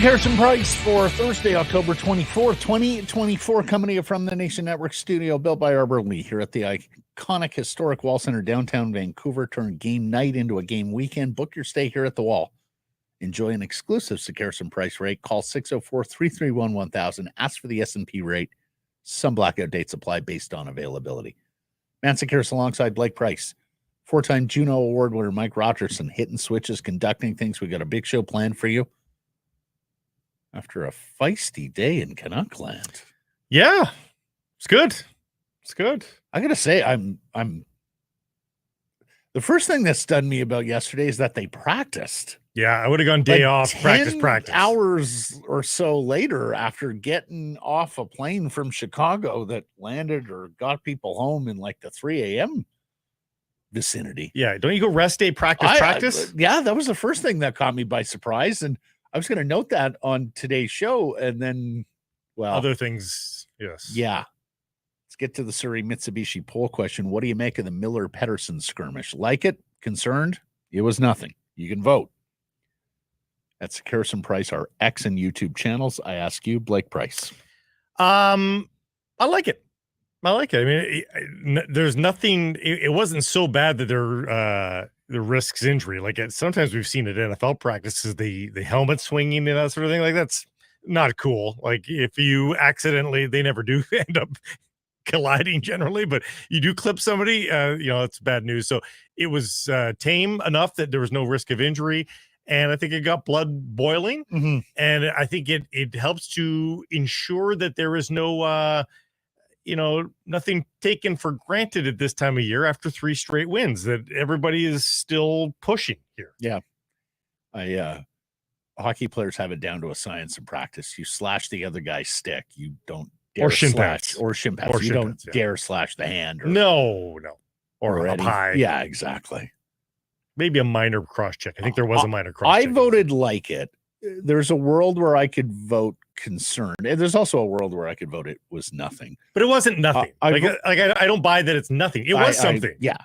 Harrison Price for Thursday, October 24th, 2024, coming to you from the Nation Network studio, built by Arbor Lee, here at the iconic historic Wall Center, downtown Vancouver. Turn game night into a game weekend. Book your stay here at the Wall. Enjoy an exclusive Harrison Price rate. Call 604-331-1000. Ask for the S&P rate. Some blackout dates apply based on availability. Man Harrison alongside Blake Price. Four-time Juno Award winner Mike Rogerson hitting switches, conducting things. We got a big show planned for you after a feisty day in Canuckland. Yeah, it's good. It's good. I gotta say, I'm the first thing that stunned me about yesterday is that they practiced. Yeah, I would have gone day off, 10 practice. Hours or so later, after getting off a plane from Chicago that landed or got people home in like the 3 a.m. vicinity. Yeah, don't you go rest day, practice? Yeah, that was the first thing that caught me by surprise, and I was going to note that on today's show, and then, well, other things, yes. Yeah. Let's get to the Surrey Mitsubishi poll question. What do you make of the Miller Pettersson skirmish? Like it? Concerned? It was nothing. You can vote. That's Harrison Price, our X and YouTube channels. I ask you, Blake Price. I like it. I like it. I mean, there's nothing. It wasn't so bad that the risks injury. Like sometimes we've seen it in NFL practices, the helmet swinging and that sort of thing. Like that's not cool. Like if you accidentally, they never do end up colliding generally, but you do clip somebody, it's bad news. So it was tame enough that there was no risk of injury. And I think it got blood boiling. Mm-hmm. And I think it helps to ensure that there is no, nothing taken for granted at this time of year after 3 straight wins, that everybody is still pushing here. Yeah. Hockey players have it down to a science in practice. You slash the other guy's stick. You don't dare shin slash pads. or shin pads. You don't dare slash the hand. No. Or up any, high. Yeah, exactly. Maybe a minor cross check. I think there was a minor cross check. I voted like it. There's a world where I could vote concerned, and there's also a world where I could vote it was nothing. But it wasn't nothing. I don't buy that it's nothing. It was something. It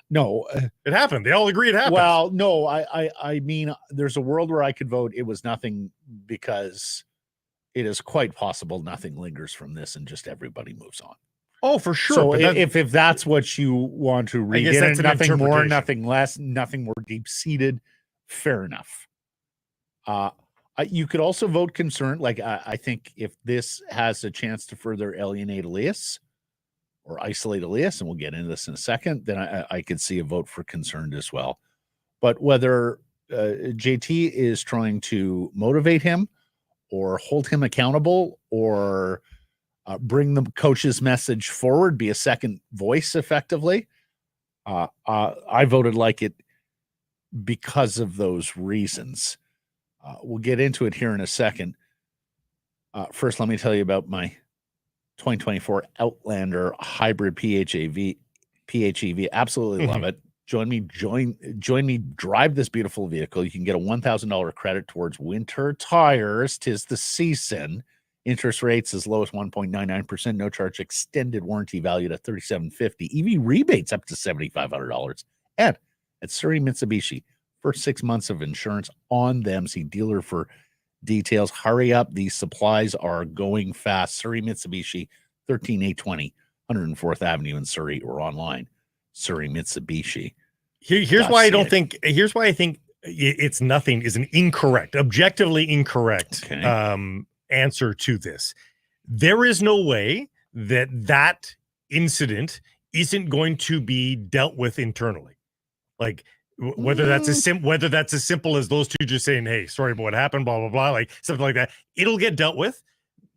happened. They all agree it happened. Well, no, I mean, there's a world where I could vote it was nothing, because it is quite possible nothing lingers from this and just everybody moves on. Oh, for sure. So if that's what you want to read, in, nothing more, nothing less, nothing more deep-seated, fair enough. You could also vote concerned. Like, I think if this has a chance to further alienate Elias or isolate Elias, and we'll get into this in a second, then I could see a vote for concerned as well. But whether JT is trying to motivate him or hold him accountable or bring the coach's message forward, be a second voice effectively, I voted like it because of those reasons. We'll get into it here in a second. First, let me tell you about my 2024 Outlander Hybrid PHEV. Absolutely love it. Join me, drive this beautiful vehicle. You can get a $1,000 credit towards winter tires. 'Tis the season. Interest rates as low as 1.99%. No charge. Extended warranty valued at $3,750. EV rebates up to $7,500. And at Surrey Mitsubishi, first 6 months of insurance on them. See dealer for details. Hurry up. These supplies are going fast. Surrey Mitsubishi, 13820 104th Avenue in Surrey, or online. Surrey Mitsubishi. Here's why I think it's nothing is an incorrect, objectively incorrect answer to this. There is no way that incident isn't going to be dealt with internally. Like whether that's as simple as those two just saying, "Hey, sorry about what happened," blah blah blah, like something like that. It'll get dealt with.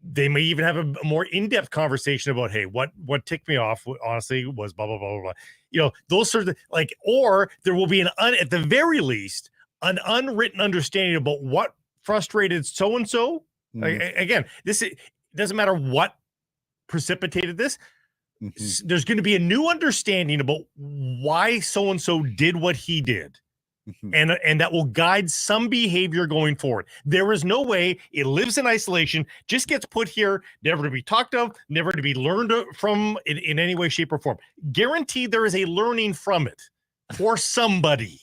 They may even have a more in-depth conversation about, hey, what ticked me off, honestly, was blah, blah, blah, blah, blah. You know, those sorts of, like, or there will be at the very least, an unwritten understanding about what frustrated so-and-so. Again, it doesn't matter what precipitated this. There's going to be a new understanding about why so-and-so did what he did. And that will guide some behavior going forward. There is no way it lives in isolation, just gets put here, never to be talked of, never to be learned from in any way, shape, or form. Guaranteed there is a learning from it for somebody.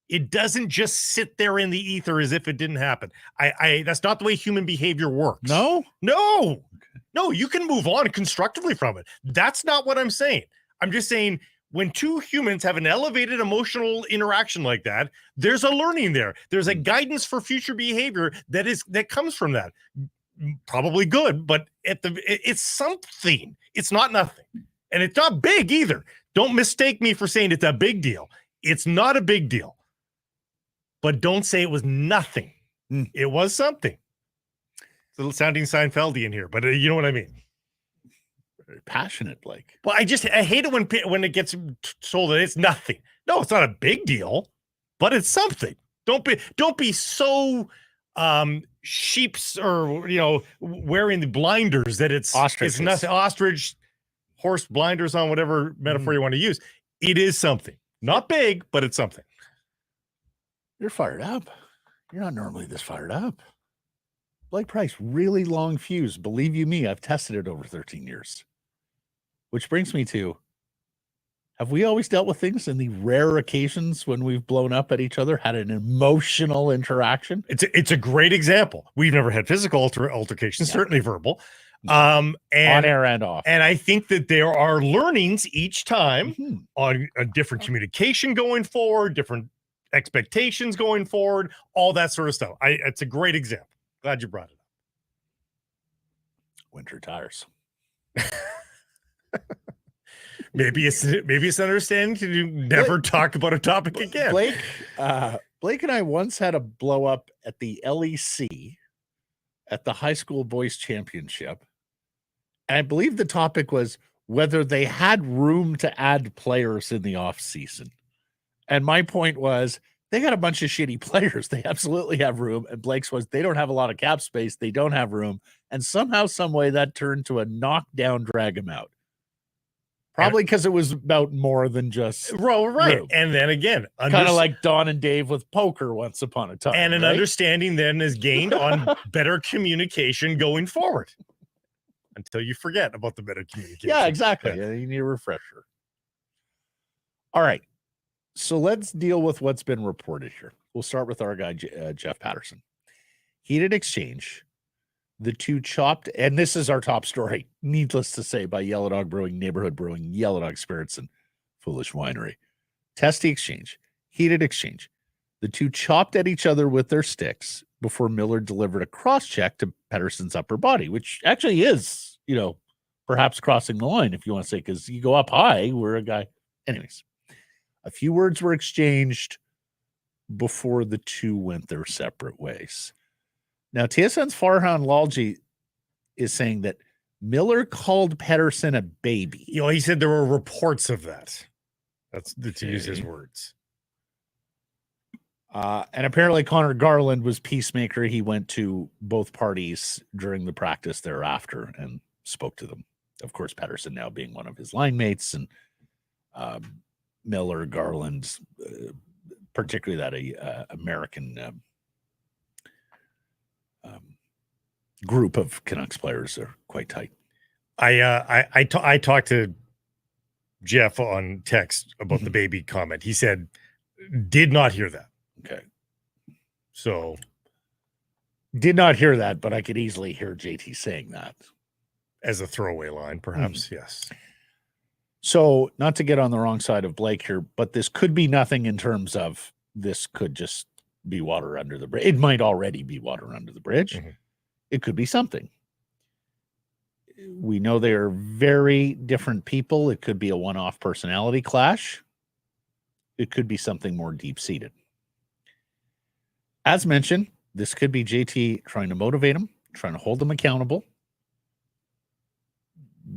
It doesn't just sit there in the ether as if it didn't happen. That's not the way human behavior works. No, you can move on constructively from it. That's not what I'm saying. I'm just saying, when two humans have an elevated emotional interaction like that, there's a learning there. There's a guidance for future behavior that comes from that. Probably good, but it's something. It's not nothing. And it's not big either. Don't mistake me for saying it's a big deal. It's not a big deal. But don't say it was nothing. It was something. It's a little sounding Seinfeldian here, but you know what I mean. Very passionate, Blake. Well, I hate it when it gets told that it's nothing. No, it's not a big deal, but it's something. Don't be so sheeps or wearing the blinders that it's nothing. Ostrich, horse blinders on, whatever metaphor you want to use. It is something. Not big, but it's something. You're fired up. You're not normally this fired up. Blake Price, really long fuse. Believe you me, I've tested it over 13 years. Which brings me to, have we always dealt with things in the rare occasions when we've blown up at each other, had an emotional interaction? It's a great example. We've never had physical altercations, certainly verbal. And on air and off. And I think that there are learnings each time on a different communication going forward, different expectations going forward, all that sort of stuff. It's a great example. Glad you brought it up. Winter tires. Maybe it's understanding to never talk about a topic again. Blake and I once had a blow up at the LEC at the high school boys championship. And I believe the topic was whether they had room to add players in the off season. And my point was, they got a bunch of shitty players. They absolutely have room. And Blake's was, they don't have a lot of cap space. They don't have room. And somehow, some way that turned to a knockdown, drag him out. Probably because it was about more than just right. room. And then again, kind of like Don and Dave with poker once upon a time. And an understanding then is gained on better communication going forward. Until you forget about the better communication. Yeah, exactly. Yeah. You need a refresher. All right. So let's deal with what's been reported here. We'll start with our guy, Jeff Pettersson. Heated exchange. The two chopped, and this is our top story, needless to say, by Yellow Dog Brewing, Neighborhood Brewing, Yellow Dog Spirits, and Foolish Winery. Testy exchange. Heated exchange. The two chopped at each other with their sticks before Miller delivered a cross-check to Pettersson's upper body, which actually is, perhaps crossing the line, if you want to say, because you go up high, we're a guy. Anyways. A few words were exchanged before the two went their separate ways. Now, TSN's Farhan Lalji is saying that Miller called Pettersson a baby. He said there were reports of that. That's to use his words. And apparently Connor Garland was peacemaker. He went to both parties during the practice thereafter and spoke to them. Of course, Pettersson now being one of his line mates, and Miller, Garland, particularly that American group of Canucks players are quite tight. I talked to Jeff on text about the baby comment. He said, did not hear that. Okay. So did not hear that, but I could easily hear JT saying that. As a throwaway line, perhaps. Yes. So not to get on the wrong side of Blake here, but this could be nothing in terms of this could just be water under the bridge. It might already be water under the bridge. It could be something. We know they are very different people. It could be a one-off personality clash. It could be something more deep-seated. As mentioned, this could be JT trying to motivate him, trying to hold him accountable,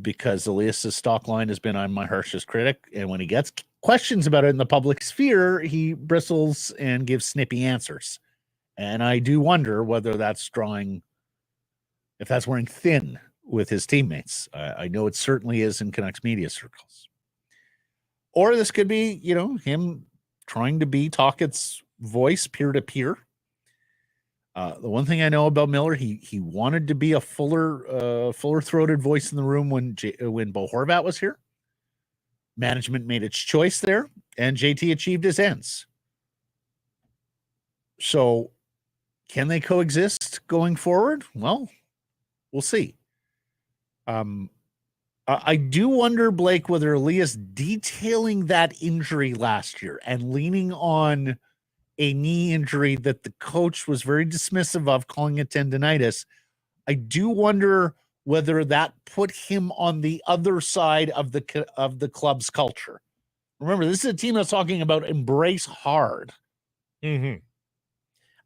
because Elias' stock line has been, I'm my harshest critic, and when he gets questions about it in the public sphere, he bristles and gives snippy answers. And I do wonder whether that's if that's wearing thin with his teammates. I know it certainly is in Canucks media circles. Or this could be, him trying to be Tocchet's voice peer to peer. The one thing I know about Miller, he wanted to be a fuller-throated voice in the room when Bo Horvat was here. Management made its choice there, and JT achieved his ends. So, can they coexist going forward? Well, we'll see. I do wonder, Blake, whether Elias detailing that injury last year and leaning on a knee injury that the coach was very dismissive of, calling it tendonitis. I do wonder whether that put him on the other side of the club's culture. Remember, this is a team that's talking about embrace hard. Mm-hmm.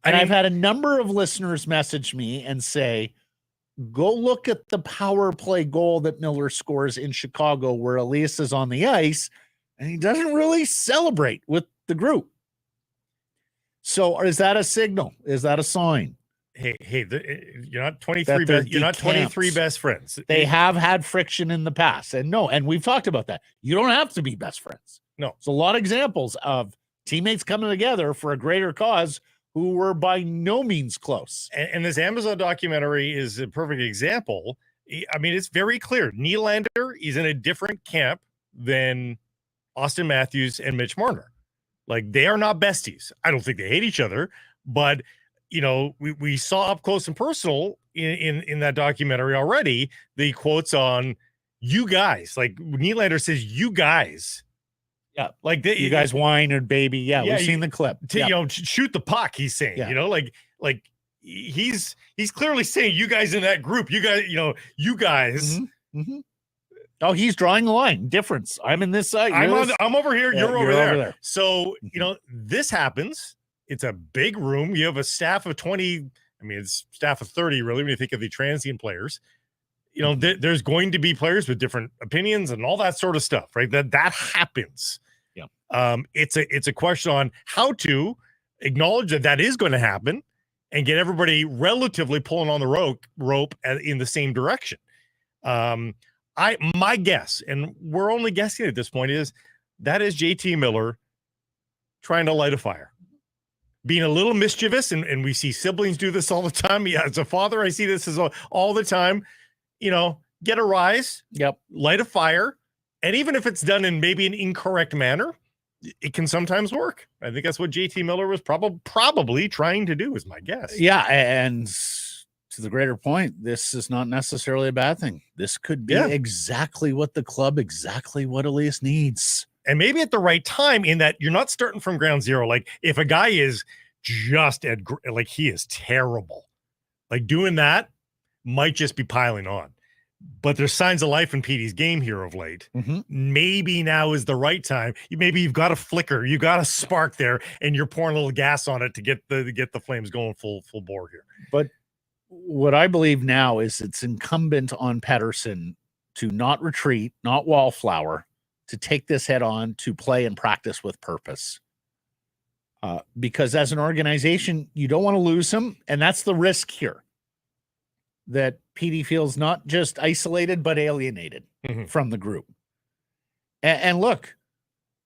I've had a number of listeners message me and say, go look at the power play goal that Miller scores in Chicago where Elias is on the ice, and he doesn't really celebrate with the group. So is that a signal? Is that a sign? Hey, you're not 23 best, you're not 23 best friends. They have had friction in the past. And we've talked about that. You don't have to be best friends. No. There's a lot of examples of teammates coming together for a greater cause who were by no means close. And this Amazon documentary is a perfect example. I mean, it's very clear. Nylander is in a different camp than Austin Matthews and Mitch Marner. Like, they are not besties. I don't think they hate each other, but we saw up close and personal in that documentary already the quotes on you guys. Like, Nylander says, you guys. Yeah, like you guys whine or baby. Yeah, we've seen the clip. Shoot the puck. He's saying, like he's clearly saying you guys in that group. You guys, you guys. Mm-hmm. Mm-hmm. Oh, he's drawing a line. Difference. I'm in this side. I'm over here. You're over there. So this happens. It's a big room. You have a staff of 20. I mean, it's staff of 30. Really, when you think of the transient players. There's going to be players with different opinions and all that sort of stuff, right? That happens. Yeah. It's a question on how to acknowledge that is going to happen and get everybody relatively pulling on the rope in the same direction. My guess, and we're only guessing at this point, is that is JT Miller trying to light a fire, being a little mischievous, and we see siblings do this all the time. Yeah, as a father, I see this all the time. Get a rise, light a fire. And even if it's done in maybe an incorrect manner, it can sometimes work. I think that's what JT Miller was probably trying to do, is my guess. Yeah. And to the greater point, this is not necessarily a bad thing. This could be exactly what the club, exactly what Elias needs. And maybe at the right time, in that you're not starting from ground zero. Like, if a guy is just he is terrible, like, doing that might just be piling on. But there's signs of life in Petey's game here of late. Mm-hmm. Maybe now is the right time. Maybe you've got a flicker, you got a spark there, and you're pouring a little gas on it to get the flames going full bore here. But what I believe now is it's incumbent on Pettersson to not retreat, not wallflower, to take this head on, to play and practice with purpose. Because as an organization, you don't want to lose him, and that's the risk here. That PD feels not just isolated, but alienated from the group. And look,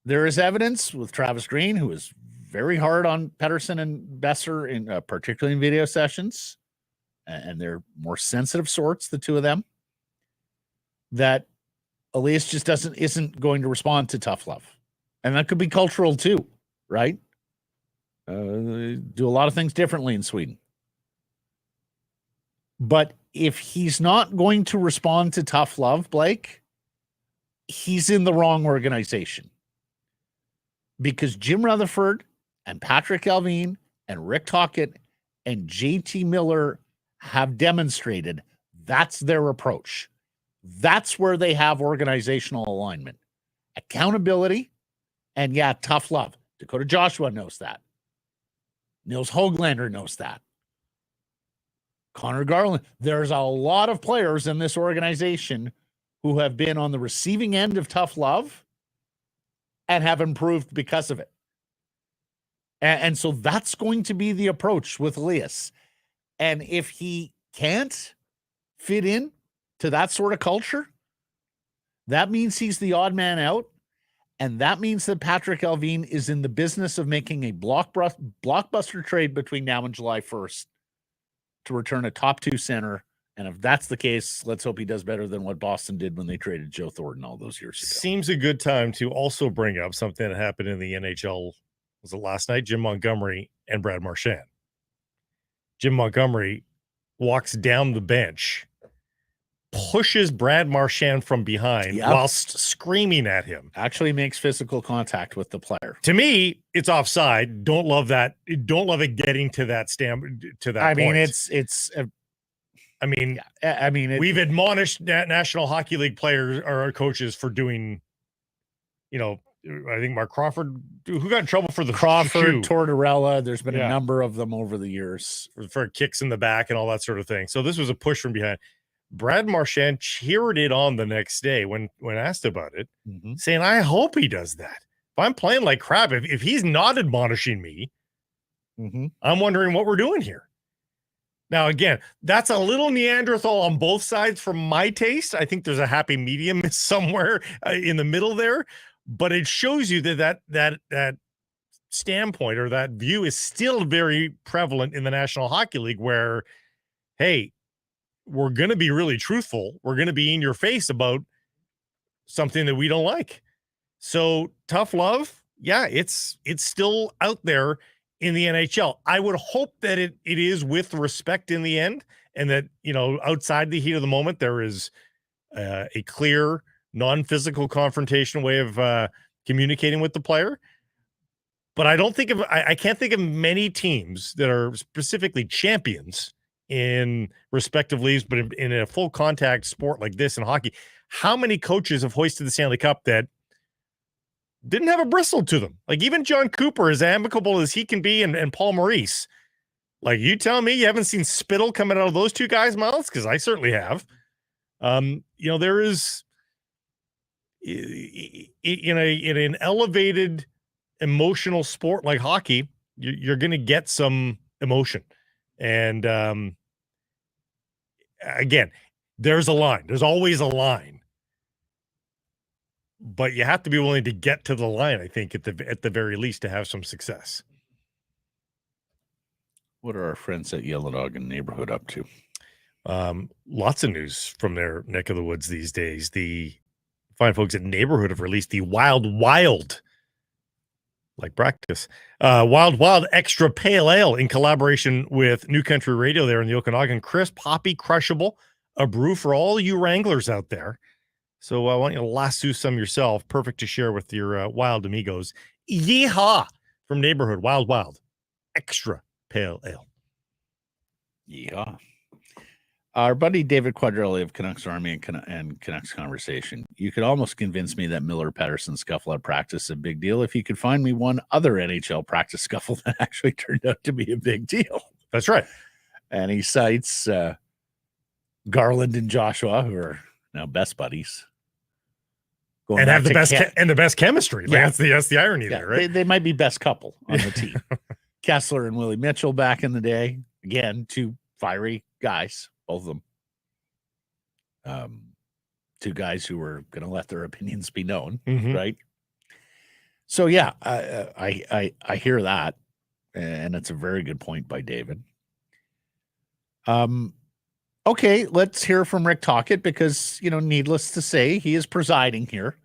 there is evidence with Travis Green, who is very hard on Pettersson and Besser, particularly in video sessions, and they're more sensitive sorts, the two of them, that Elias just isn't going to respond to tough love. And that could be cultural too, right? Do a lot of things differently in Sweden. But if he's not going to respond to tough love, Blake, he's in the wrong organization. Because Jim Rutherford and Patrick Alvin and Rick Tocchet and JT Miller have demonstrated that's their approach. That's where they have organizational alignment. Accountability and, tough love. Dakota Joshua knows that. Nils Höglander knows that. Connor Garland. There's a lot of players in this organization who have been on the receiving end of tough love and have improved because of it. And so that's going to be the approach with Elias. And if he can't fit in to that sort of culture, that means he's the odd man out. And that means that Patrick Allvin is in the business of making a blockbuster trade between now and July 1st to return a top 2 center. And if that's the case, let's hope he does better than what Boston did when they traded Joe Thornton all those years ago. Seems a good time to also bring up something that happened in the NHL. Was it last night? Jim Montgomery and Brad Marchand. Jim Montgomery walks down the bench, pushes Brad Marchand from behind whilst screaming at him. Actually makes physical contact with the player. To me, it's offside. Don't love that. Don't love it getting to that point. We've admonished National Hockey League players or coaches for doing, I think Mark Crawford, who got in trouble for the Crawford, Tortorella. There's been a number of them over the years for kicks in the back and all that sort of thing. So this was a push from behind. Brad Marchand cheered it on the next day when asked about it, saying, I hope he does that. If I'm playing like crap, if he's not admonishing me, I'm wondering what we're doing here. Now, again, that's a little Neanderthal on both sides from my taste. I think there's a happy medium somewhere in the middle there, but it shows you that standpoint or that view is still very prevalent in the National Hockey League where, hey, we're going to be really truthful. We're going to be in your face about something that we don't like. So tough love. Yeah, it's still out there in the NHL. I would hope that it is with respect in the end, and that, outside the heat of the moment, there is a clear, non-physical confrontation way of communicating with the player. But I can't think of many teams that are specifically champions in respective leagues, but in a full contact sport like this in hockey, how many coaches have hoisted the Stanley Cup that didn't have a bristle to them? Like even John Cooper, as amicable as he can be, and Paul Maurice. Like, you tell me you haven't seen spittle coming out of those two guys' mouths? Because I certainly have. There is in an elevated emotional sport like hockey, you're going to get some emotion. And again, there's a line. There's always a line. But you have to be willing to get to the line, I think, at the very least, to have some success. What are our friends at Yellow Dog and Neighborhood up to? Lots of news from their neck of the woods these days. The fine folks at Neighborhood have released the Wild, like practice, Wild Extra Pale Ale in collaboration with New Country Radio there in the Okanagan. Crisp, hoppy, crushable, a brew for all you Wranglers out there. So I want you to lasso some yourself. Perfect to share with your wild amigos. Yeehaw! From Neighborhood, Wild Extra Pale Ale. Yeah. Our buddy David Quadrelli of Canucks Army and Canucks Conversation. You could almost convince me that Miller Pettersson scuffle at practice is a big deal if you could find me one other NHL practice scuffle that actually turned out to be a big deal. That's right. And he cites Garland and Joshua, who are now best buddies. And have the best chemistry. Like, yeah. That's the irony there, right? They might be best couple on the team. Kessler and Willie Mitchell back in the day. Again, two fiery guys, both of them. Two guys who were going to let their opinions be known, right? So, yeah, I hear that, and it's a very good point by David. Okay, let's hear from Rick Tocchet because, needless to say, he is presiding here.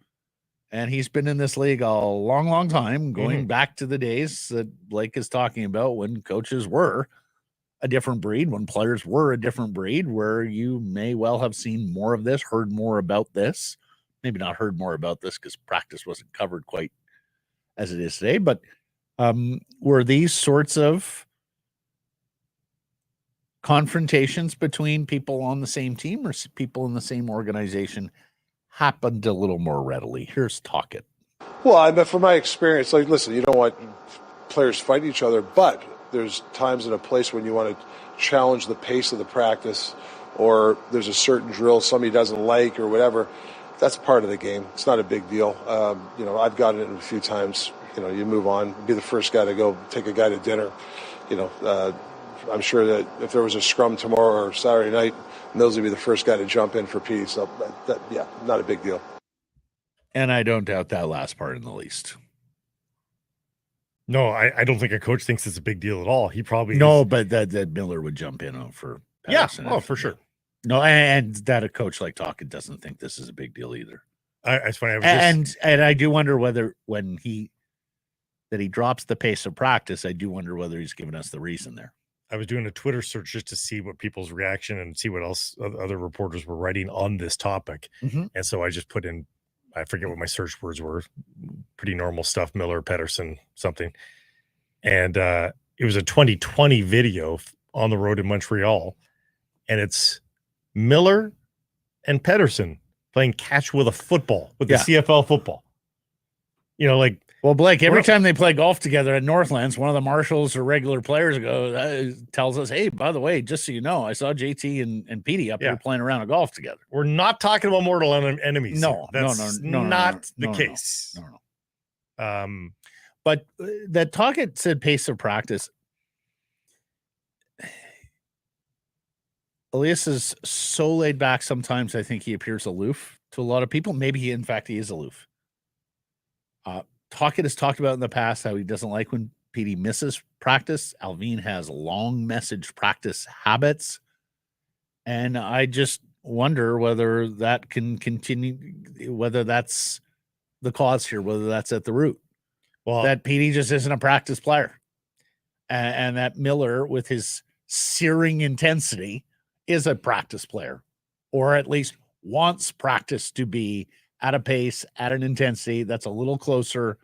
And he's been in this league a long, long time, going back to the days that Blake is talking about when coaches were a different breed, when players were a different breed, where you may well have seen more of this, heard more about this. Maybe not heard more about this because practice wasn't covered quite as it is today, but were these sorts of confrontations between people on the same team or people in the same organization happened a little more readily? Here's Tocchet. Well, from my experience, listen, you don't want players fighting each other, but there's times and a place when you want to challenge the pace of the practice, or there's a certain drill somebody doesn't like or whatever. That's part of the game. It's not a big deal. I've gotten it a few times. You move on, be the first guy to go take a guy to dinner, I'm sure that if there was a scrum tomorrow or Saturday night, Mills would be the first guy to jump in for Petey. So, yeah, not a big deal. And I don't doubt that last part in the least. No, I don't think a coach thinks it's a big deal at all. He probably but that Miller would jump in for Pettersson. For sure. No, and that a coach like Tocchet doesn't think this is a big deal either. It's funny. And I do wonder whether when he drops the pace of practice, I do wonder whether he's giving us the reason there. I was doing a Twitter search just to see what people's reaction and see what else other reporters were writing on this topic. Mm-hmm. And so I just put in, I forget what my search words were, pretty normal stuff, Miller, Pettersson, something. And it was a 2020 video on the road in Montreal. And it's Miller and Pettersson playing catch with a football, with the CFL football. You know, like, well, Blake, every time they play golf together at Northlands, one of the marshals or regular players tells us, hey, by the way, just so you know, I saw JT and Petey up here playing around a golf together. We're not talking about mortal enemies. No, that's not the case. No. But that Tocchet said pace of practice. Elias is so laid back sometimes, I think he appears aloof to a lot of people. Maybe in fact, he is aloof. Tocchet has talked about in the past how he doesn't like when Petey misses practice. Alvin has long message practice habits. And I just wonder whether that can continue, whether that's the cause here, whether that's at the root. Well, that Petey just isn't a practice player. And that Miller, with his searing intensity, is a practice player, or at least wants practice to be at a pace, at an intensity that's a little closer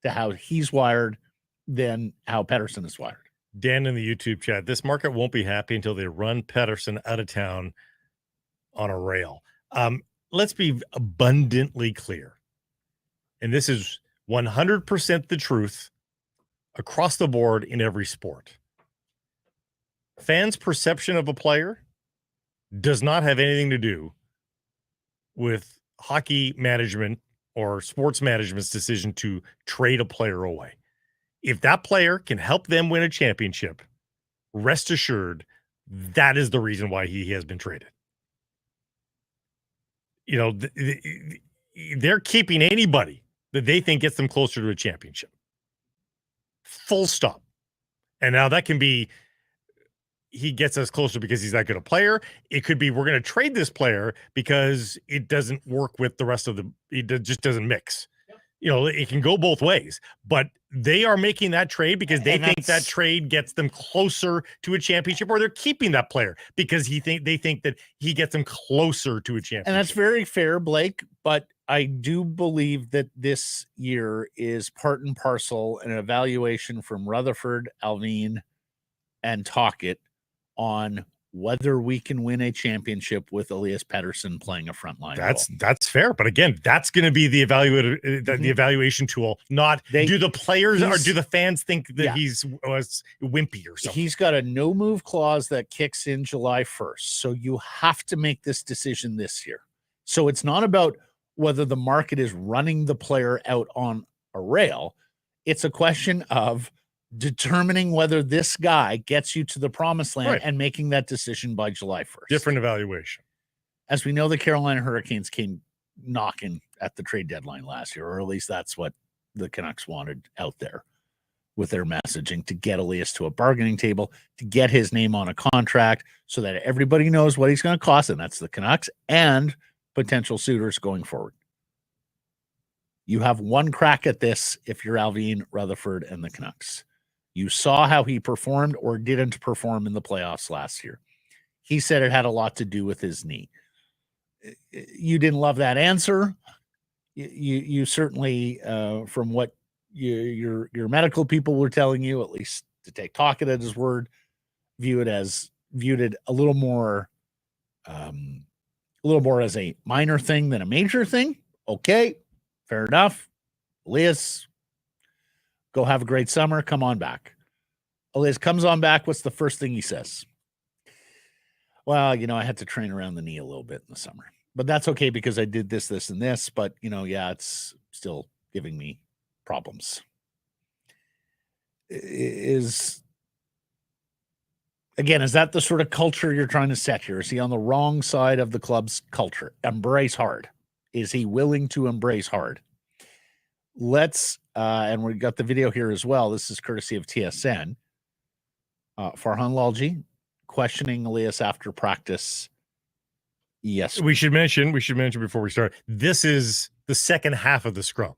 to how he's wired than how Pettersson is wired. Dan in the YouTube chat, this market won't be happy until they run Pettersson out of town on a rail. Let's be abundantly clear. And this is 100% the truth across the board in every sport. Fans' perception of a player does not have anything to do with hockey management or sports management's decision to trade a player away. If that player can help them win a championship, rest assured, that is the reason why he has been traded. You know, they're keeping anybody that they think gets them closer to a championship. Full stop. And now that can be, he gets us closer because he's that good a player. It could be, we're going to trade this player because it doesn't work with the rest of the, it just doesn't mix. Yep. You know, it can go both ways, but they are making that trade because they think that trade gets them closer to a championship, or they're keeping that player because they think that he gets them closer to a championship. And that's very fair, Blake, but I do believe that this year is part and parcel an evaluation from Rutherford, Alvin, and Tocchet on whether we can win a championship with Elias Pettersson playing a frontline. That's fair, but again, that's going to be the the evaluation tool. Not do the players or do the fans think that he's wimpy or something. He's got a no move clause that kicks in July 1st, so you have to make this decision this year. So it's not about whether the market is running the player out on a rail. It's a question of determining whether this guy gets you to the promised land and making that decision by July 1st. Different evaluation. As we know, the Carolina Hurricanes came knocking at the trade deadline last year, or at least that's what the Canucks wanted out there with their messaging, to get Elias to a bargaining table, to get his name on a contract so that everybody knows what he's going to cost, and that's the Canucks and potential suitors going forward. You have one crack at this if you're Alvin, Rutherford, and the Canucks. You saw how he performed or didn't perform in the playoffs last year. He said it had a lot to do with his knee. You didn't love that answer. You certainly, from what your medical people were telling you, at least to take Tocchet at his word, viewed it a little more as a minor thing than a major thing. Okay, fair enough. Elias, go have a great summer. Come on back. Elias comes on back. What's the first thing he says? Well, I had to train around the knee a little bit in the summer, but that's okay because I did this, this, and this. But, it's still giving me problems. Again, is that the sort of culture you're trying to set here? Is he on the wrong side of the club's culture? Embrace hard. Is he willing to embrace hard? Let's, and we got the video here as well. This is courtesy of TSN. Farhan Lalji questioning Elias after practice. Yes. We should mention before we start, this is the second half of the scrum.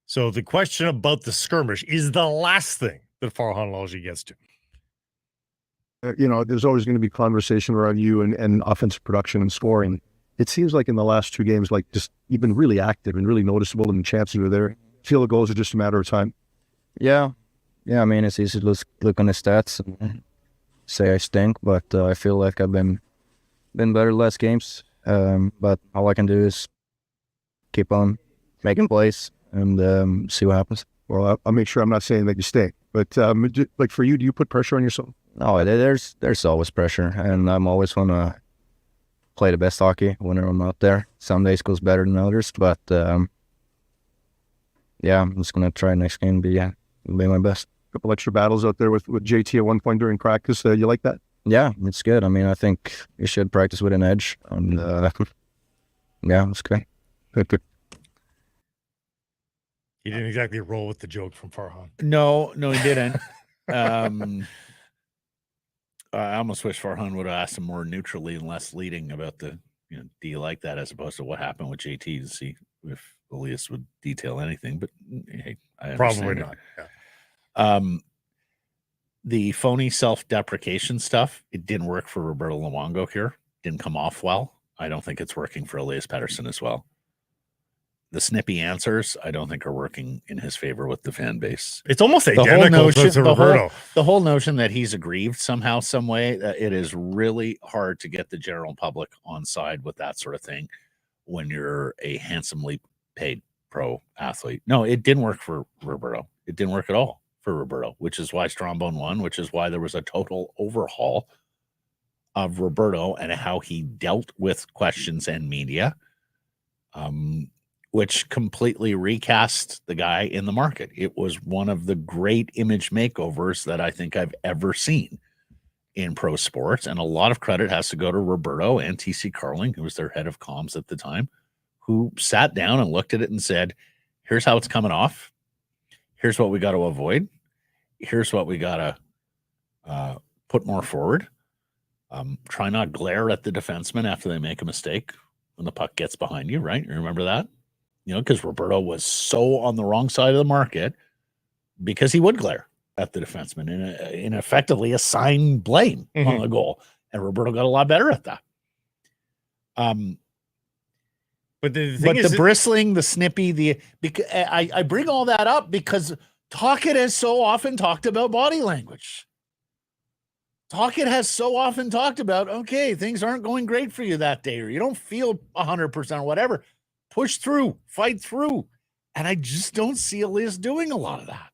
So the question about the skirmish is the last thing that Farhan Lalji gets to. There's always going to be conversation around you and offensive production and scoring. It seems like in the last 2 games, like just you've been really active and really noticeable, and the chances are there. Field goals are just a matter of time. Yeah. I mean, it's easy to look on the stats and say I stink, but I feel like I've been better last games. But all I can do is keep on making plays and see what happens. Well, I'll make sure I'm not saying that you stink. But like for you, do you put pressure on yourself? No, there's always pressure, and I'm always want to play the best hockey whenever I'm out there. Some days goes better than others, but yeah, I'm just gonna try next game. Be my best. A couple extra battles out there with JT at one point during practice. You like that? Yeah, it's good. I mean, I think you should practice with an edge, and yeah, it's good. Good. He didn't exactly roll with the joke from Farhan. No, he didn't. I almost wish Farhan would have asked him more neutrally and less leading about the, do you like that, as opposed to what happened with JT, to see if Elias would detail anything. But hey, I probably not. Yeah. The phony self-deprecation stuff, it didn't work for Roberto Luongo here. Didn't come off well. I don't think it's working for Elias Pettersson as well. The snippy answers, I don't think, are working in his favor with the fan base. It's almost identical to Roberto. The whole notion that he's aggrieved somehow, some way, it is really hard to get the general public on side with that sort of thing when you're a handsomely paid pro athlete. No, it didn't work for Roberto. It didn't work at all for Roberto, which is why Strombone won, which is why there was a total overhaul of Roberto and how he dealt with questions and media. Which completely recast the guy in the market. It was one of the great image makeovers that I think I've ever seen in pro sports. And a lot of credit has to go to Roberto and TC Carling, who was their head of comms at the time, who sat down and looked at it and said, here's how it's coming off. Here's what we got to avoid. Here's what we got to put more forward. Try not glare at the defenseman after they make a mistake when the puck gets behind you, right? You remember that? Because Roberto was so on the wrong side of the market because he would glare at the defenseman and effectively assign blame on the goal. And Roberto got a lot better at that. But the bristling, the snippy, because I bring all that up because Tocchet has so often talked about body language. Tocchet has so often talked about, okay, things aren't going great for you that day, or you don't feel 100% or whatever. Push through, fight through. And I just don't see Elias doing a lot of that.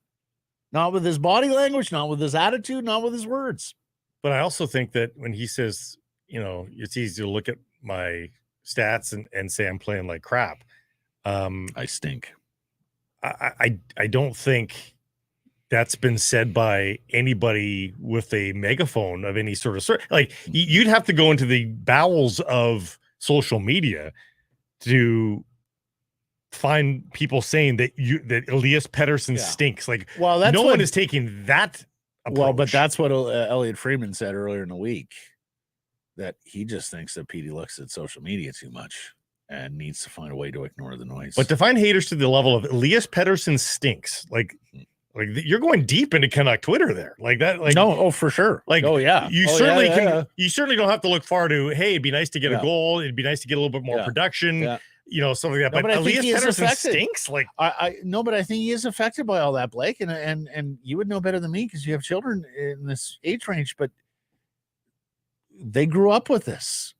Not with his body language, not with his attitude, not with his words. But I also think that when he says, it's easy to look at my stats and say I'm playing like crap. I stink. I don't think that's been said by anybody with a megaphone of any sort of like you'd have to go into the bowels of social media to find people saying that Elias Pettersson stinks. Like, well, that's no one is taking that approach. Well, but that's what Elliot Friedman said earlier in the week, that he just thinks that Petey looks at social media too much and needs to find a way to ignore the noise. But to find haters to the level of Elias Pettersson stinks, like you're going deep into Canuck Twitter there, like that. Like for sure. Like, you certainly you certainly don't have to look far to. Hey, it'd be nice to get a goal. It'd be nice to get a little bit more production. Yeah. Something like that. But Elias Pettersson stinks. Like I no, but I think he is affected by all that, Blake. And you would know better than me because you have children in this age range. But they grew up with this,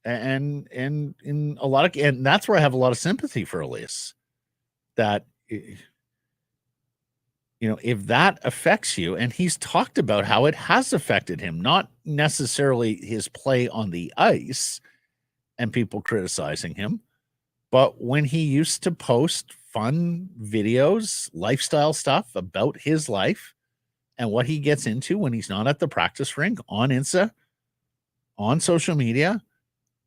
and in a lot of, and that's where I have a lot of sympathy for Elias. That. If that affects you, and he's talked about how it has affected him, not necessarily his play on the ice and people criticizing him, but when he used to post fun videos, lifestyle stuff about his life and what he gets into when he's not at the practice rink, on Insta, on social media.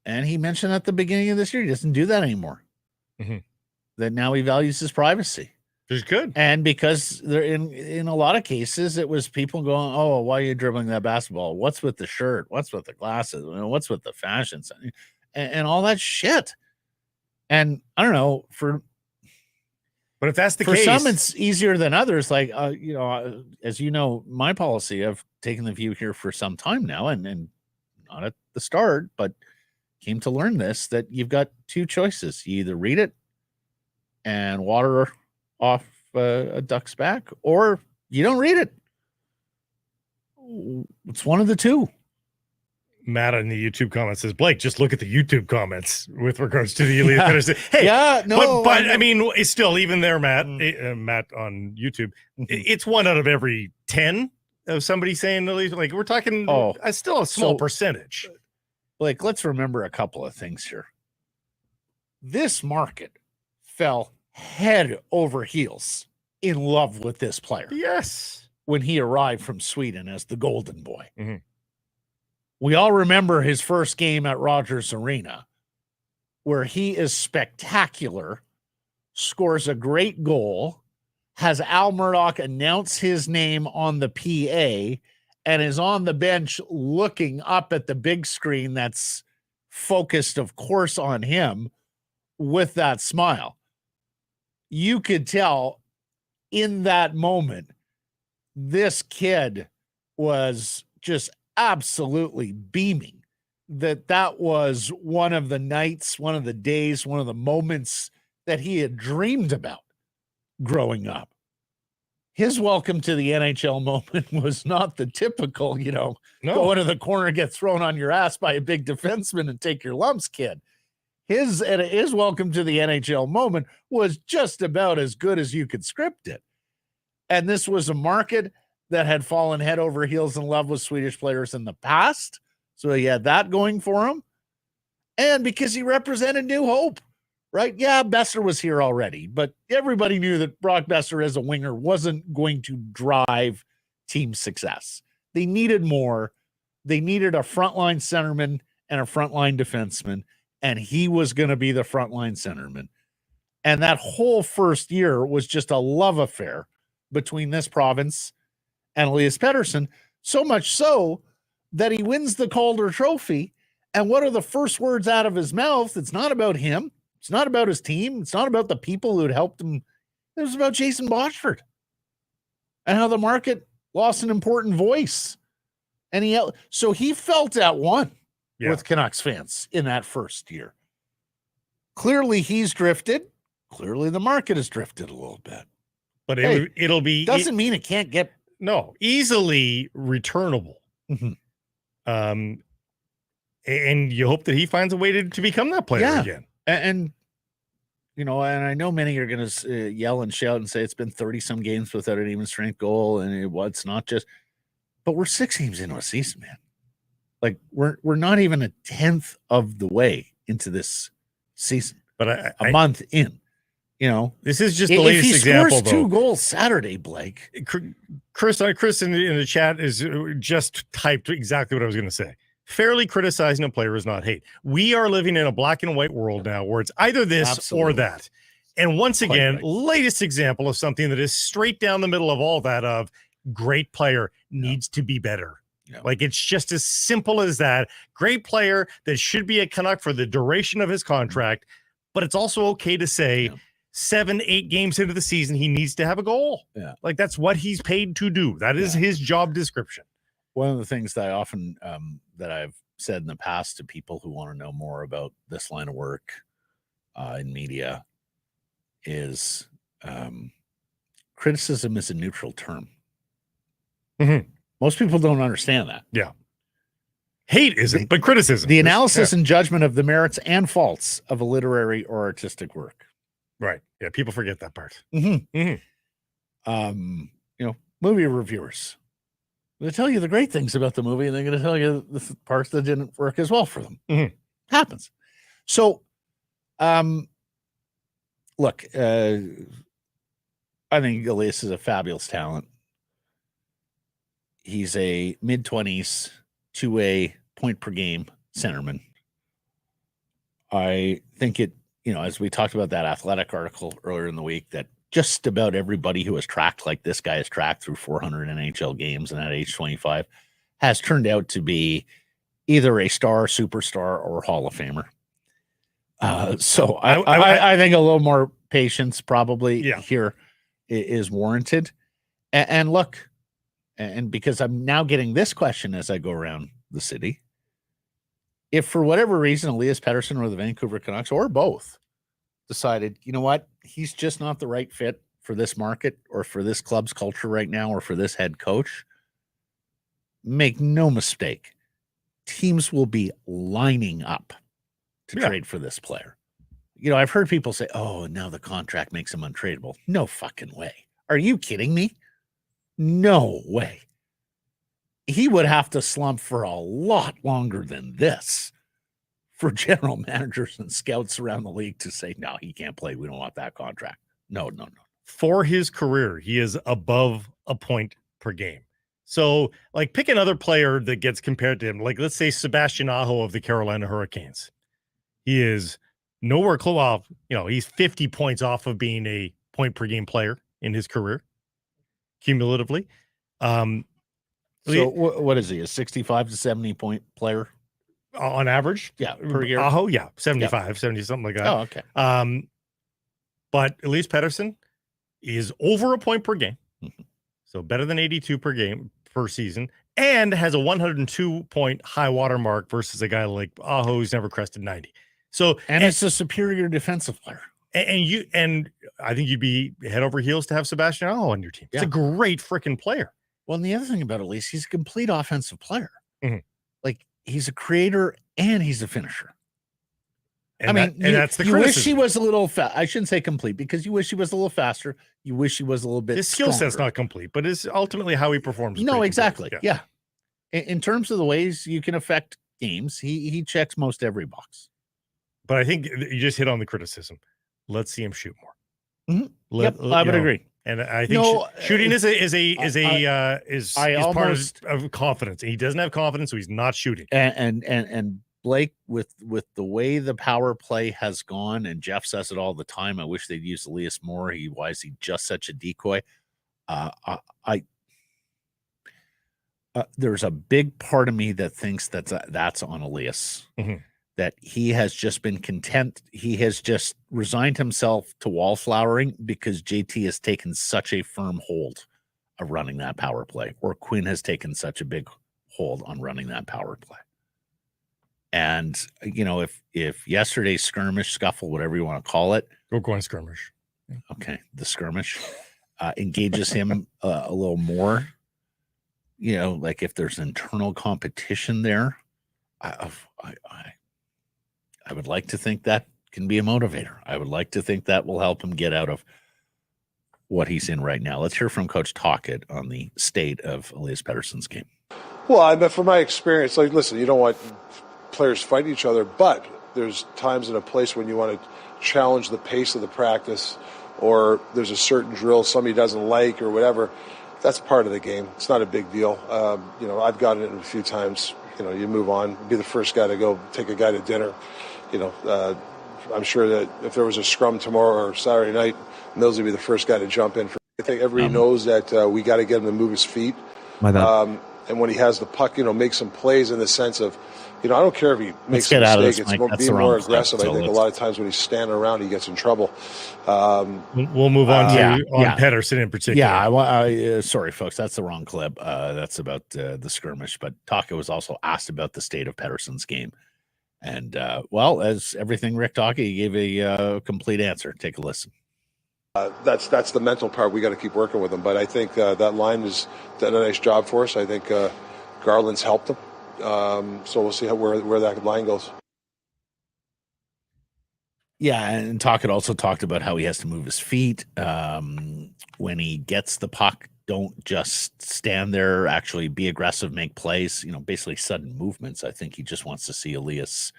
And he mentioned at the beginning of this year, he doesn't do that anymore. That now he values his privacy. Which is good. And because they're in a lot of cases, it was people going, oh, why are you dribbling that basketball? What's with the shirt? What's with the glasses? What's with the fashions? And all that shit. And I don't know, but if that's the for case, some it's easier than others. Like, as you know, my policy, I've taken the view here for some time now, and not at the start, but came to learn this, that you've got two choices. You either read it and water off a duck's back, or you don't read it. It's one of the two. Matt in the YouTube comments says, Blake, just look at the YouTube comments with regards to the Elias Pettersson. Hey, yeah, no, but I mean, it's still, even there, Matt, Matt on YouTube, it's 1 out of every 10 of somebody saying Elias. Like, we're talking, still a small percentage. Blake, let's remember a couple of things here. This market fell head over heels in love with this player. Yes. When he arrived from Sweden as the golden boy. We all remember his first game at Rogers Arena, where he is spectacular, scores a great goal, has Al Murdoch announce his name on the PA, and is on the bench looking up at the big screen that's focused, of course, on him with that smile. You could tell in that moment, this kid was just absolutely beaming, that was one of the nights, one of the days, one of the moments that he had dreamed about growing up. His welcome to the NHL moment was not the typical, go into the corner, get thrown on your ass by a big defenseman and take your lumps, kid. His welcome to the NHL moment was just about as good as you could script it. And this was a market that had fallen head over heels in love with Swedish players in the past. So he had that going for him. And because he represented New Hope, right? Yeah, Besser was here already, but everybody knew that Brock Besser as a winger wasn't going to drive team success. They needed more. They needed a frontline centerman and a frontline defenseman, and he was going to be the frontline centerman. And that whole first year was just a love affair between this province and Elias Pettersson, so much so that he wins the Calder Trophy. And what are the first words out of his mouth? It's not about him. It's not about his team. It's not about the people who had helped him. It was about Jason Bochford and how the market lost an important voice. And so he felt at one with Canucks fans in that first year. Clearly he's drifted. Clearly the market has drifted a little bit. But it'll be... Doesn't mean it can't get... No, easily returnable. And you hope that he finds a way to become that player again. And and I know many are going to yell and shout and say it's been 30-some games without an even strength goal, and it's not just... But we're 6 games into a season, man. Like, we're not even a 10th of the way into this season. But a month in. This is just the latest example, though. If he scores 2 goals Saturday, Blake. Chris in the chat is just typed exactly what I was going to say. Fairly criticizing a player is not hate. We are living in a black and white world now where it's either this or that. And once again, latest example of something that is straight down the middle of all that of great player needs to be better. Like, it's just as simple as that. Great player that should be a Canuck for the duration of his contract, but it's also okay to say 7-8 games into the season, he needs to have a goal. Like, that's what he's paid to do. That is his job description. One of the things that I often, that I've said in the past to people who want to know more about this line of work in media is criticism is a neutral term. Most people don't understand that. Yeah. Hate isn't, but criticism. The analysis and judgment of the merits and faults of a literary or artistic work. Right. Yeah, people forget that part. Movie reviewers, they tell you the great things about the movie, and they're going to tell you the parts that didn't work as well for them. Happens. So, look, I think Elias is a fabulous talent. He's a mid-20s, 2A point per game centerman. I think it, as we talked about that Athletic article earlier in the week, that just about everybody who has tracked like this guy has tracked through 400 NHL games and at age 25 has turned out to be either a star, superstar, or Hall of Famer. So I think a little more patience probably here is warranted. And look, and because I'm now getting this question as I go around the city, if for whatever reason Elias Pettersson or the Vancouver Canucks or both decided, you know what, he's just not the right fit for this market or for this club's culture right now or for this head coach, make no mistake, teams will be lining up to trade for this player. I've heard people say, oh, now the contract makes him untradeable. No fucking way. Are you kidding me? No way. He would have to slump for a lot longer than this for general managers and scouts around the league to say, no, he can't play. We don't want that contract. No. For his career, he is above a point per game. So, like, pick another player that gets compared to him. Like, let's say Sebastian Aho of the Carolina Hurricanes. He is nowhere close off. He's 50 points off of being a point per game player in his career, cumulatively. So what is he? A 65 to 70 point player on average? Yeah, per year. Aho, 75, 70, something like that. Oh, okay. But Elias Pettersson is over a point per game. Mm-hmm. So better than 82 per game per season, and has a 102 point high water mark versus a guy like Aho who's never crested 90. So and it's a superior defensive player. And I think you'd be head over heels to have Sebastian Aho on your team. It's a great freaking player. Well, and the other thing about Elias, he's a complete offensive player. Mm-hmm. Like, he's a creator and he's a finisher. And that's the criticism. You wish he was a little I shouldn't say complete, because you wish he was a little faster. You wish he was a little bit His skill set's not complete, but it's ultimately how he performs. No, exactly. Yeah. In terms of the ways you can affect games, he checks most every box. But I think you just hit on the criticism. Let's see him shoot more. Mm-hmm. I would agree. And I think shooting is part of confidence. He doesn't have confidence, so he's not shooting. And Blake, with the way the power play has gone, and Jeff says it all the time, I wish they'd use Elias more. Why is he just such a decoy? There's a big part of me that thinks that's on Elias. Mm-hmm. That he has just been content. He has just resigned himself to wallflowering because JT has taken such a firm hold of running that power play, or Quinn has taken such a big hold on running that power play. And, if yesterday's skirmish, scuffle, whatever you want to call it. We're going skirmish. Okay. The skirmish engages him a little more, like if there's internal competition there, I would like to think that can be a motivator. I would like to think that will help him get out of what he's in right now. Let's hear from Coach Tocchet on the state of Elias Pettersson's game. Well, from my experience, listen, you don't want players fighting each other, but there's times and a place when you want to challenge the pace of the practice, or there's a certain drill somebody doesn't like or whatever. That's part of the game. It's not a big deal. I've gotten it a few times. You move on, be the first guy to go take a guy to dinner. I'm sure that if there was a scrum tomorrow or Saturday night, Mills would be the first guy to jump in. I think everybody knows that we got to get him to move his feet. And when he has the puck, make some plays in the sense of, I don't care if he makes a mistake. It's being more aggressive. I think a lot of times when he's standing around, he gets in trouble. We'll move on to Pettersson in particular. Yeah, sorry, folks. That's the wrong clip. That's about the skirmish. But Tocchet was also asked about the state of Pettersson's game. And, as everything Rick Tocchet, he gave a complete answer. Take a listen. That's the mental part. We got to keep working with him. But I think that line has done a nice job for us. I think Garland's helped him. So we'll see where that line goes. Yeah, and Tocchet also talked about how he has to move his feet. When he gets the puck, don't just stand there, actually be aggressive, make plays, basically sudden movements. I think he just wants to see Elias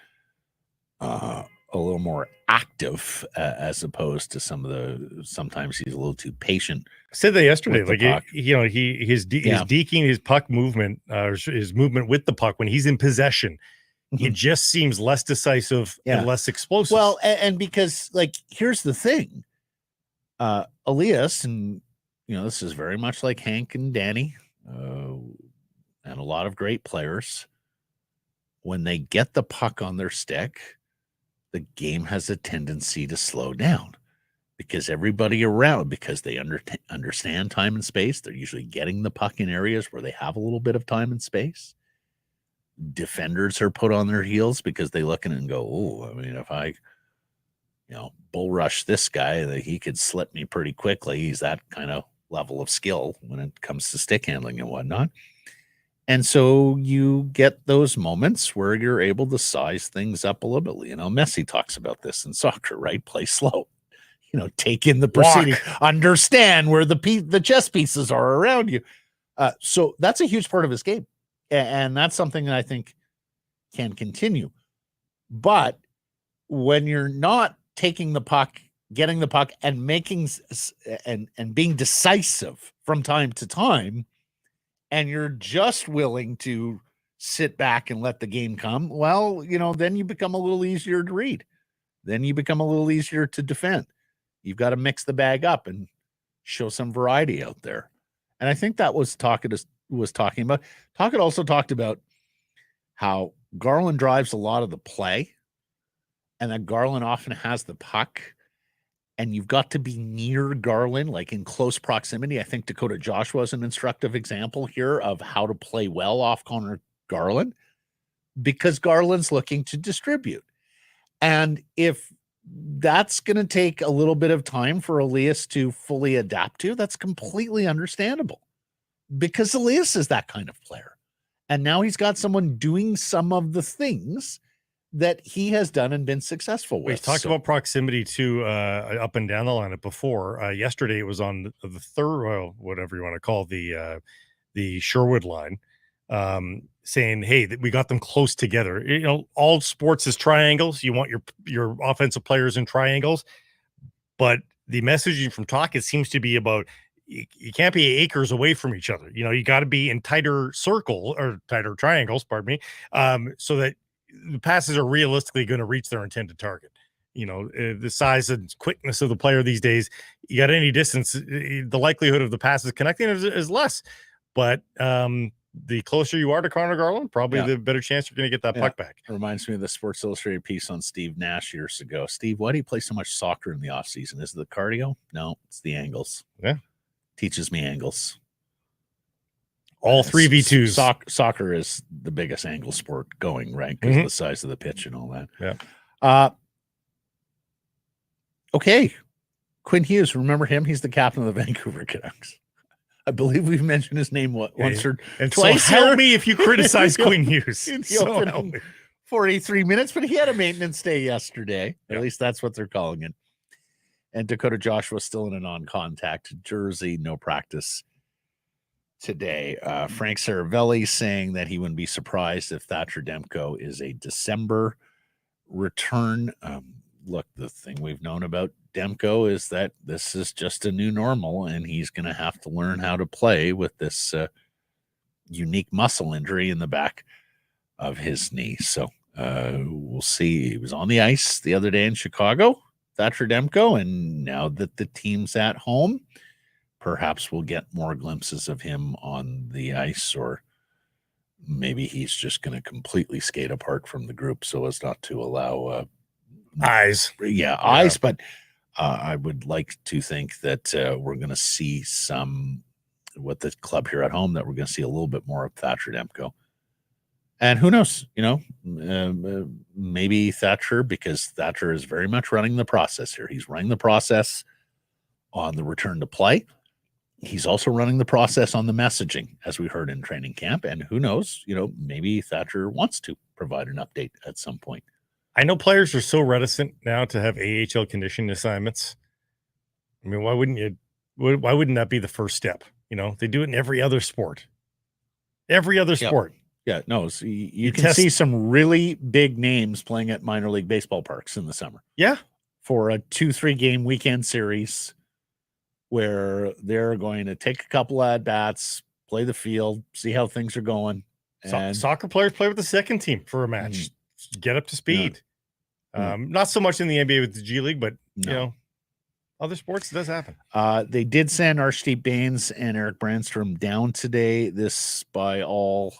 a little more active as opposed to sometimes he's a little too patient. I said that yesterday. Like, his deking, his puck movement, his movement with the puck when he's in possession, it just seems less decisive and less explosive. Well, and because, like, here's the thing, Elias, and this is very much like Hank and Danny, and a lot of great players. When they get the puck on their stick, the game has a tendency to slow down because everybody around, because they understand time and space, they're usually getting the puck in areas where they have a little bit of time and space. Defenders are put on their heels because they look in and go, oh, I mean, if I, bull rush this guy, he could slip me pretty quickly. He's that kind of level of skill when it comes to stick handling and whatnot. And so you get those moments where you're able to size things up a little bit. Messi talks about this in soccer, right? Play slow. Take in the proceeding, understand where the chess pieces are around you. So that's a huge part of his game. And that's something that I think can continue. But when you're not taking the puck, getting the puck, and making and being decisive from time to time, and you're just willing to sit back and let the game come, well, then you become a little easier to read. Then you become a little easier to defend. You've got to mix the bag up and show some variety out there. And I think that was Tocchet was talking about. Tocchet also talked about how Garland drives a lot of the play, and that Garland often has the puck, and you've got to be near Garland, like in close proximity. I think Dakota Joshua is an instructive example here of how to play well off Connor Garland, because Garland's looking to distribute. And if that's going to take a little bit of time for Elias to fully adapt to, that's completely understandable, because Elias is that kind of player. And now he's got someone doing some of the things that he has done and been successful with. We've talked about proximity to up and down the lineup before. Yesterday it was on the third, well, whatever you want to call the Sherwood line, saying, hey, we got them close together. All sports is triangles. You want your offensive players in triangles, but the messaging from Tocchet seems to be about you can't be acres away from each other. You got to be in tighter triangles, pardon me, so that the passes are realistically going to reach their intended target. The size and quickness of the player these days, you got any distance, the likelihood of the passes connecting is less. But the closer you are to Connor Garland, probably the better chance you're going to get that puck back. It reminds me of the Sports Illustrated piece on Steve Nash years ago. Steve, why do you play so much soccer in the off season? Is it the cardio? No, it's the angles. Teaches me angles. All 3v2s. Soccer is the biggest angle sport going, right? Because of the size of the pitch and all that. Okay. Quinn Hughes, remember him? He's the captain of the Vancouver Canucks. I believe we've mentioned his name once or twice. So help me if you criticize Quinn Hughes. So help me. 43 minutes, but he had a maintenance day yesterday. At least that's what they're calling it. And Dakota Joshua still in a non-contact jersey, no practice today. Frank Saravelli saying that he wouldn't be surprised if Thatcher Demko is a December return. Look, the thing we've known about Demko is that this is just a new normal, and he's going to have to learn how to play with this unique muscle injury in the back of his knee. So we'll see. He was on the ice the other day in Chicago, Thatcher Demko, and now that the team's at home, perhaps we'll get more glimpses of him on the ice, or maybe he's just going to completely skate apart from the group so as not to allow eyes. Eyes. But I would like to think that we're going to see some with the club here at home, that we're going to see a little bit more of Thatcher Demko. And who knows, maybe Thatcher, because Thatcher is very much running the process here. He's running the process on the return to play. He's also running the process on the messaging, as we heard in training camp. And who knows, maybe Thatcher wants to provide an update at some point. I know players are so reticent now to have AHL conditioning assignments. I mean, why wouldn't that be the first step? They do it in every other sport. Every other sport. Yeah, no, so you can see some really big names playing at minor league baseball parks in the summer. Yeah. For a 2-3 game weekend series where they're going to take a couple at bats, play the field, see how things are going. And soccer players play with the second team for a match, get up to speed. Not so much in the NBA with the G League, but you know, other sports, it does happen. They did send Arshdeep Bains and Eric Brandstrom down today. This, by all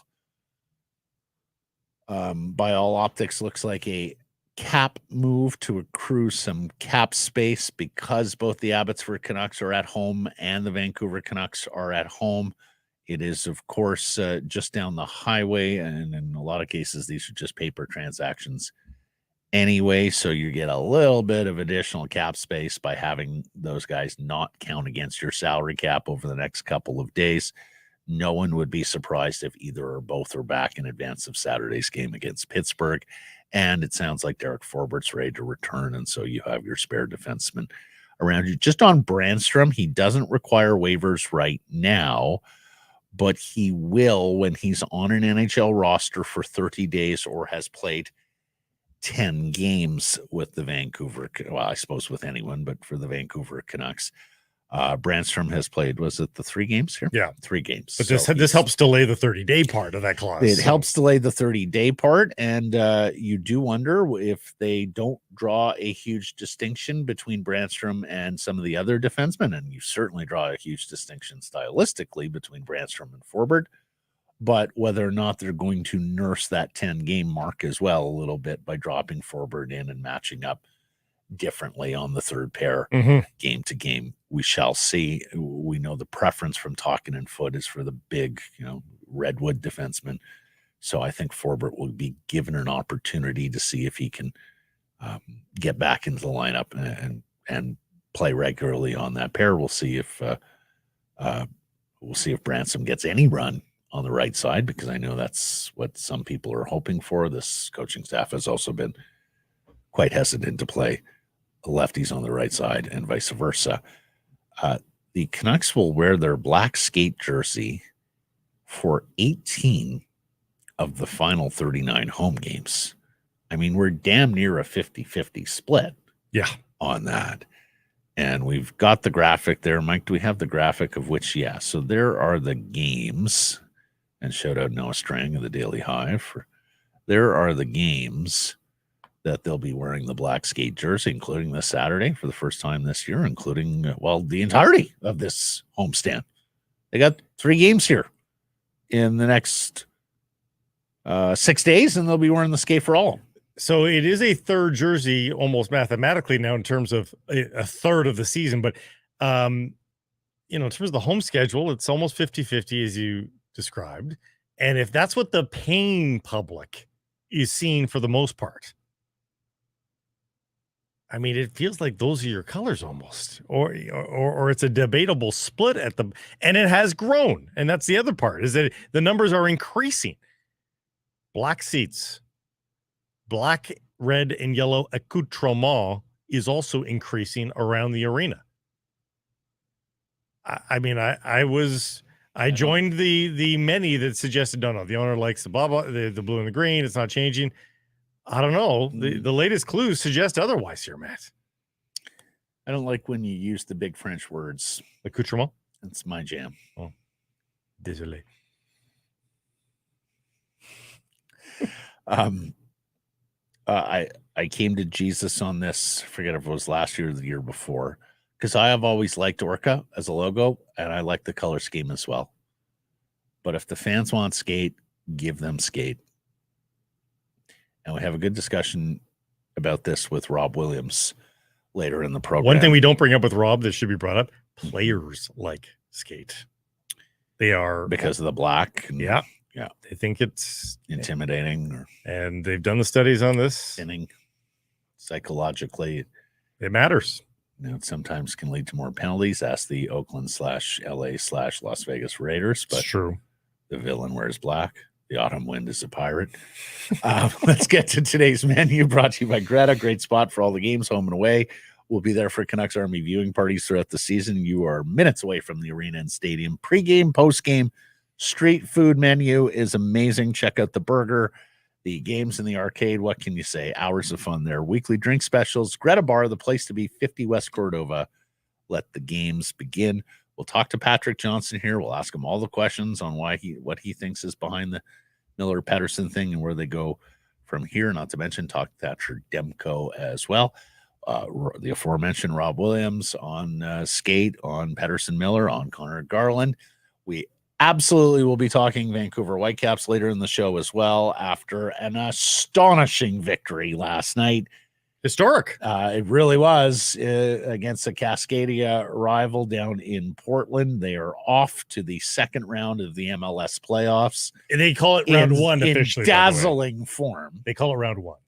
optics, looks like a cap move to accrue some cap space because both the Abbotsford Canucks are at home and the Vancouver Canucks are at home. It is, of course, just down the highway, and in a lot of cases, these are just paper transactions anyway, so you get a little bit of additional cap space by having those guys not count against your salary cap over the next couple of days. No one would be surprised if either or both are back in advance of Saturday's game against Pittsburgh, and it sounds like Derek Forbert's ready to return, and so you have your spare defenseman around you. Just on Brandstrom, he doesn't require waivers right now, but he will when he's on an NHL roster for 30 days or has played 10 games with the Vancouver, well, I suppose with anyone, but for the Vancouver Canucks. Brandstrom has played, was it the 3 games here? Yeah. 3 games. But this helps delay the 30-day part of that clause. It helps delay the 30-day part, and you do wonder if they don't draw a huge distinction between Brandstrom and some of the other defensemen, and you certainly draw a huge distinction stylistically between Brandstrom and Forbert, but whether or not they're going to nurse that 10-game mark as well a little bit by dropping Forbert in and matching up differently on the third pair game to game, we shall see. We know the preference from Talkin and Foot is for the big, redwood defenseman. So I think Forbert will be given an opportunity to see if he can get back into the lineup and play regularly on that pair. We'll see if Brandstrom gets any run on the right side, because I know that's what some people are hoping for. This coaching staff has also been quite hesitant to play lefties on the right side and vice versa. The Canucks will wear their black skate jersey for 18 of the final 39 home games. I mean, we're damn near a 50-50 split on that. And we've got the graphic there. Mike, do we have the graphic of which? Yeah. So there are the games. And shout out Noah Strang of the Daily Hive. There are the games that they'll be wearing the black skate jersey, including this Saturday for the first time this year, including, the entirety of this homestand. They got 3 games here in the next 6 days, and they'll be wearing the skate for all. So it is a third jersey almost mathematically now in terms of a third of the season. But, in terms of the home schedule, it's almost 50-50 as you described. And if that's what the paying public is seeing for the most part, I mean, it feels like those are your colors almost, or it's a debatable split and it has grown. And that's the other part, is that the numbers are increasing. Black seats, black, red, and yellow accoutrement is also increasing around the arena. I joined the many that suggested, no, the owner likes the blah, blah, the blue and the green. It's not changing. I don't know. The latest clues suggest otherwise here, Matt. I don't like when you use the big French words. Accoutrement? It's my jam. Oh, désolé. I came to Jesus on this. I forget if it was last year or the year before, because I have always liked Orca as a logo, and I like the color scheme as well. But if the fans want skate, give them skate. And we have a good discussion about this with Rob Williams later in the program. One thing we don't bring up with Rob that should be brought up, players like skate. They are... Because of the black. Yeah. They think it's... intimidating. And they've done the studies on this. Thinning. Psychologically. It matters. It sometimes can lead to more penalties. Ask the Oakland/LA/Las Vegas Raiders. But it's true. The villain wears black. The autumn wind is a pirate. Let's get to today's menu, brought to you by Greta. Great spot for all the games, home and away. We'll be there for Canucks Army viewing parties throughout the season. You are minutes away from the arena and stadium. Pre-game, post-game, street food menu is amazing. Check out the burger, the games in the arcade. What can you say? Hours of fun there. Weekly drink specials. Greta Bar, the place to be, 50 West Cordova. Let the games begin. We'll talk to Patrick Johnston here. We'll ask him all the questions on what he thinks is behind the Miller Pettersson thing and where they go from here. Not to mention talk Thatcher Demko as well. The aforementioned Rob Williams on skate, on Pettersson Miller, on Connor Garland. We absolutely will be talking Vancouver Whitecaps later in the show as well after an astonishing victory last night. Historic. It really was against a Cascadia rival down in Portland. They are off to the second round of the MLS playoffs. And they call it round one officially. In dazzling form. They call it round one.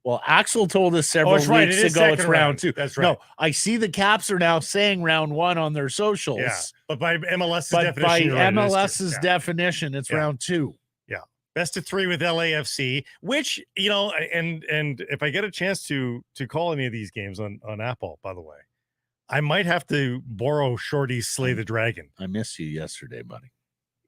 Well, Axel told us several weeks ago it's round two. That's right. No, I see the Caps are now saying round one on their socials. Yeah, but by MLS's definition, it's round two. Yeah. Best of three with LAFC, which, and if I get a chance to call any of these games on Apple, by the way, I might have to borrow Shorty's Slay the Dragon. I missed you yesterday, buddy.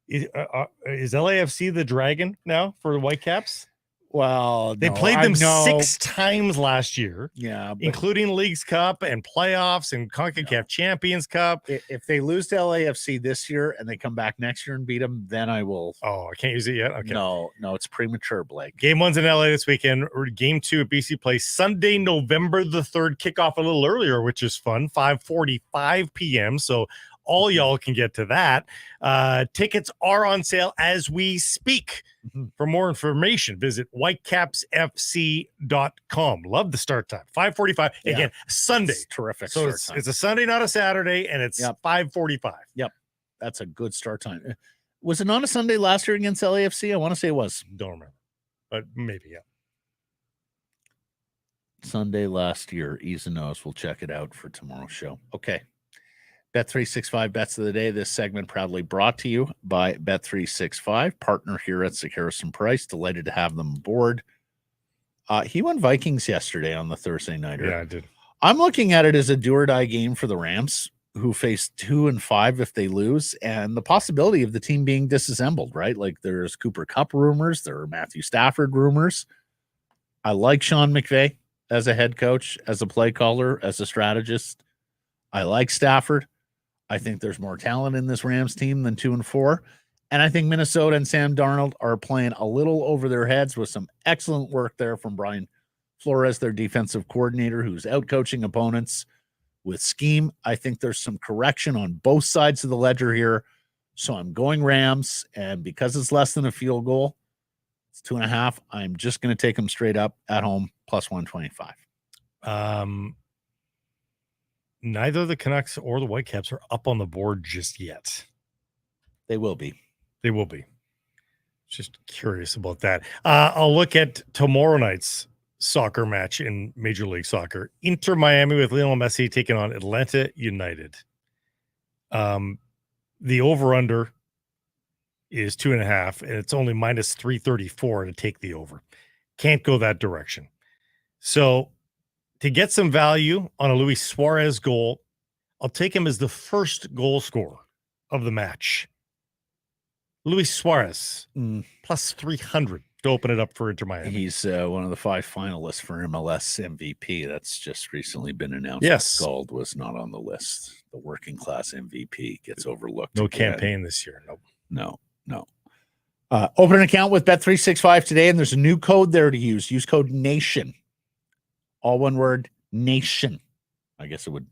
Is LAFC the Dragon now for the Whitecaps? Well, they played them 6 times last year, including Leagues Cup and playoffs and CONCACAF Champions Cup. If they lose to LAFC this year and they come back next year and beat them, then I will. Oh, I can't use it yet? Okay. No, it's premature, Blake. Game 1's in LA this weekend. Game 2 at BC Place Sunday, November the 3rd. Kickoff a little earlier, which is fun, 5:45 p.m. So all y'all can get to that. Tickets are on sale as we speak. For more information, visit whitecapsfc.com. Love the start time. 5:45. Again, Sunday. It's terrific. So it's a Sunday, not a Saturday, and it's 5:45. Yep. That's a good start time. Was it not a Sunday last year against LAFC? I want to say it was. Don't remember. But maybe, yeah. Sunday last year. Ease and nose. We'll check it out for tomorrow's show. Okay. Bet365 bets of the day. This segment proudly brought to you by Bet365, partner here at Harrison Price. Delighted to have them aboard. He won Vikings yesterday on the Thursday nighter. Yeah, I did. I'm looking at it as a do or die game for the Rams, who face 2-5 if they lose, and the possibility of the team being disassembled, right? Like there's Cooper Kupp rumors, there are Matthew Stafford rumors. I like Sean McVay as a head coach, as a play caller, as a strategist. I like Stafford. I think there's more talent in this Rams team than 2-4. And I think Minnesota and Sam Darnold are playing a little over their heads with some excellent work there from Brian Flores, their defensive coordinator, who's out coaching opponents with scheme. I think there's some correction on both sides of the ledger here. So I'm going Rams. And because it's less than a field goal, it's 2.5. I'm just going to take them straight up at home, plus 125. Neither the Canucks or the Whitecaps are up on the board just yet. They will be. They will be. Just curious about that. I'll look at tomorrow night's soccer match in Major League Soccer. Inter Miami with Lionel Messi taking on Atlanta United. The over-under is 2.5, and it's only minus 334 to take the over. Can't go that direction. So to get some value on a Luis Suarez goal, I'll take him as the first goal scorer of the match. Luis Suarez, plus 300 to open it up for Inter Miami. He's one of the 5 finalists for MLS MVP. That's just recently been announced. Yes. Gold was not on the list. The working class MVP gets overlooked. No campaign this year. Nope. No. Open an account with Bet365 today, and there's a new code there to use. Use code NATION. All one word, NATION. I guess it would,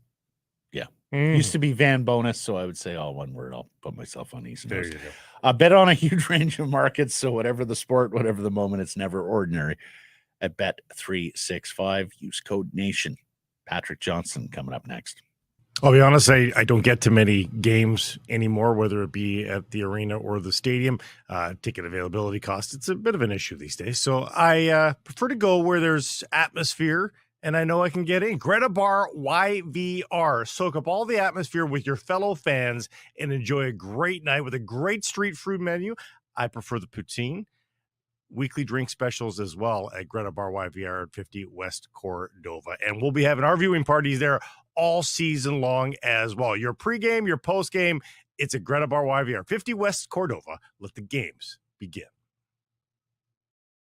Used to be Van Bonus, so I would say all one word. I'll put myself on easy. There you go. Bet on a huge range of markets, so whatever the sport, whatever the moment, it's never ordinary. At Bet365, use code NATION. Patrick Johnston coming up next. I'll be honest, I don't get to many games anymore, whether it be at the arena or the stadium. Ticket availability cost, it's a bit of an issue these days. So I prefer to go where there's atmosphere and I know I can get in. Greta Bar YVR. Soak up all the atmosphere with your fellow fans and enjoy a great night with a great street food menu. I prefer the poutine. Weekly drink specials as well at Greta Bar YVR at 50 West Cordova. And we'll be having our viewing parties there all season long as well. Your pregame, your postgame, It's at Greta Bar YVR, 50 West Cordova. Let the games begin.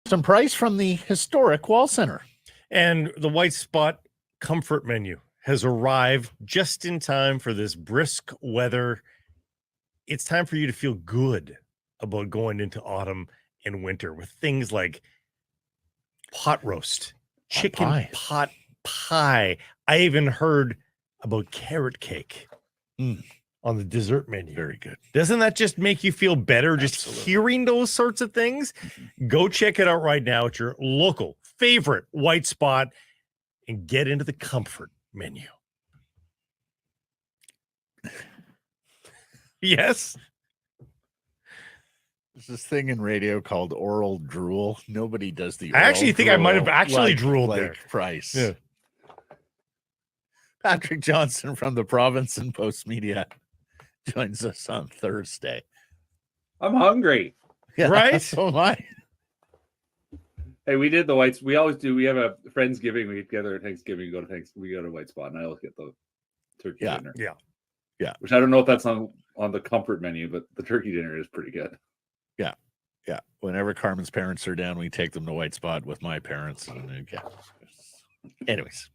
Some price from the historic Wall Center. And the White Spot comfort menu has arrived just in time for this brisk weather. It's time for you to feel good about going into autumn and winter with things like pot roast, chicken pot pie. I even heard about carrot cake on the dessert menu. Very good. Doesn't that just make you feel better just hearing those sorts of things? Go check it out right now at your local favorite White Spot and get into the comfort menu. Yes. There's this thing in radio called oral drool. Nobody does the I actually think I might have actually drooled like there. Price. Yeah. Patrick Johnston from the Province and Post Media joins us on Thursday. I'm hungry. Yeah, right? So am I. Hey, we did the Whites. We always do. We have a Friendsgiving. We get together at Thanksgiving. We go to White Spot, and I always get the turkey dinner. Yeah. Which I don't know if that's on the comfort menu, but the turkey dinner is pretty good. Yeah. Whenever Carmen's parents are down, we take them to White Spot with my parents. And, anyways.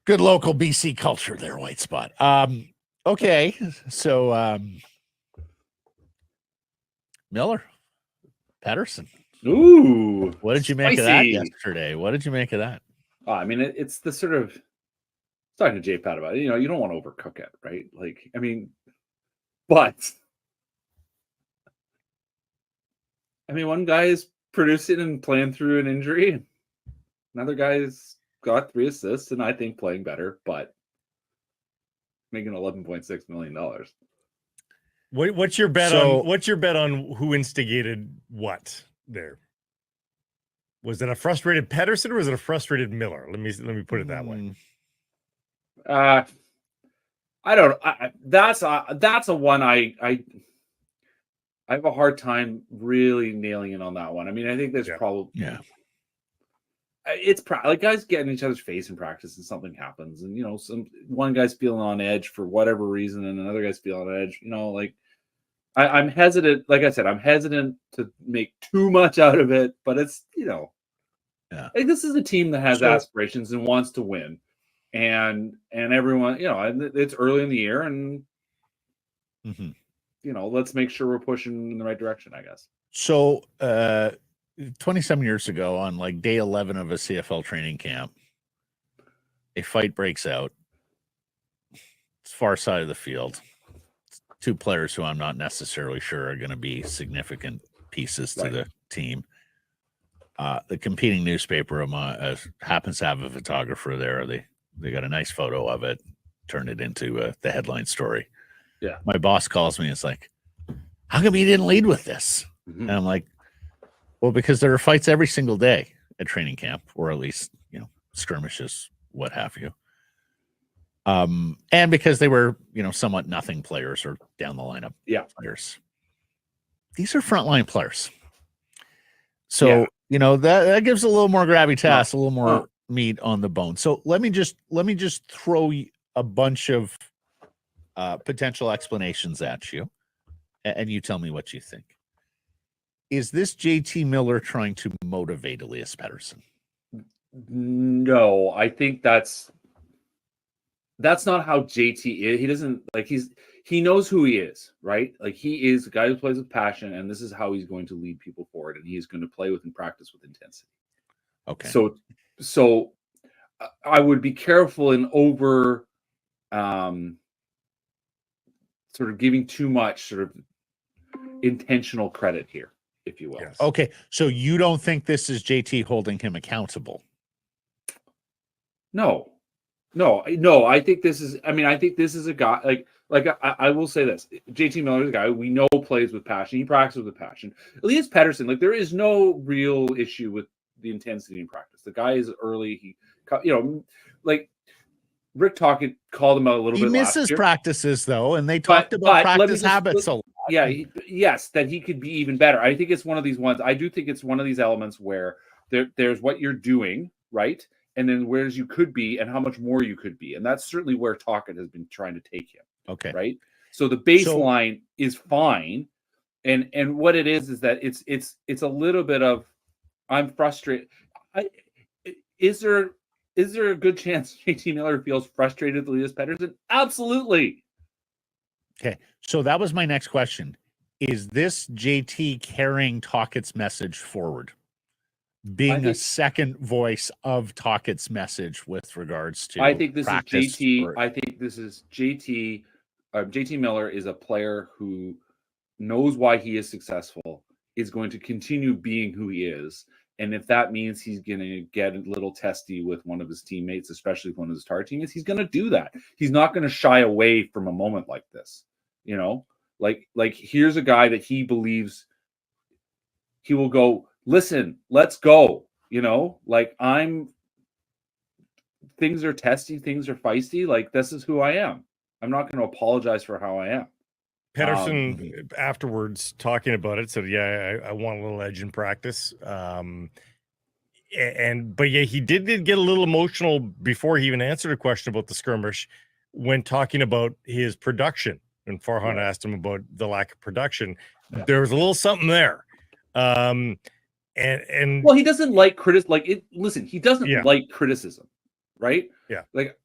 Good local BC culture there, White Spot. Okay. So Miller, Pettersson. Ooh. What did you make of that yesterday? What did you make of that? I mean, it's the sort of talking to Jay Pat about it. You know, you don't want to overcook it, right? Like, I mean, but I mean, one guy is producing and playing through an injury. Another guy's got 3 assists and I think playing better, but making $11.6 million. What's your bet on what's your bet on who instigated what there? Was it a frustrated Pettersson or was it a frustrated Miller? Let me put it that way. I don't. That's a one I have a hard time really nailing in on that one. I mean, I think there's probably it's like guys get in each other's face in practice and something happens, and you know, one guy's feeling on edge for whatever reason, and another guy's feeling on edge. You know, like I'm hesitant. Like I said, I'm hesitant to make too much out of it, but it's like this is a team that has aspirations and wants to win, and everyone, you know, it's early in the year, and you know, let's make sure we're pushing in the right direction, I guess. So 27 years ago, on like day 11 of a CFL training camp, a fight breaks out. It's far side of the field. 2 players who I'm not necessarily sure are going to be significant pieces to the team. The competing newspaper happens to have a photographer there. They got a nice photo of it, turned it into the headline story. Yeah. My boss calls me. It's like, how come you didn't lead with this? And I'm like, well, because there are fights every single day at training camp, or at least, you know, skirmishes, what have you. And because they were, you know, somewhat nothing players or down the lineup players. These are frontline players. So, you know, that gives a little more gravitas, a little more meat on the bone. So let me just throw a bunch of potential explanations at you, and you tell me what you think. Is this JT Miller trying to motivate Elias Pettersson? No, I think that's not how JT is. He doesn't like he knows who he is, right? Like he is a guy who plays with passion, and this is how he's going to lead people forward, and he's going to play with and practice with intensity. Okay. So I would be careful in over sort of giving too much sort of intentional credit here, if you will. Yes. Okay. So you don't think this is JT holding him accountable? No. I think this is. I mean, I think this is a guy like I will say this: JT Miller is a guy we know plays with passion. He practices with passion. Elias Pettersson, like there is no real issue with the intensity in practice. The guy is early. He, you know, like Rick Tocchet called him out a little bit. He misses last year. Practices though, and they talked about practice habits a lot. Yeah, yes, that he could be even better. I think it's one of these ones. I do think it's one of these elements where there's what you're doing, right? And then where's you could be and how much more you could be. And that's certainly where Tocchet has been trying to take him. Okay. Right. So the baseline is fine. And what it is that it's a little bit of, I'm frustrated. Is there a good chance JT Miller feels frustrated with Elias Pettersson? Absolutely. Okay. So that was my next question. Is this JT carrying Tocchet's message forward? Being a second voice of Tocchet's message with regards to I think this is JT. I think this is JT. JT Miller is a player who knows why he is successful, is going to continue being who he is. And if that means he's going to get a little testy with one of his teammates, especially one of his star teammates, he's going to do that. He's not going to shy away from a moment like this. You know, like here's a guy that he believes he will go, listen, let's go. You know, like things are testy, things are feisty. Like, this is who I am. I'm not going to apologize for how I am. Pettersson afterwards talking about it said, yeah, I want a little edge in practice. But yeah, he did get a little emotional before he even answered a question about the skirmish when talking about his production. And Farhan asked him about the lack of production. There was a little something there. And well, he doesn't like criticism. Like, listen, he doesn't like criticism, right? Yeah. Like,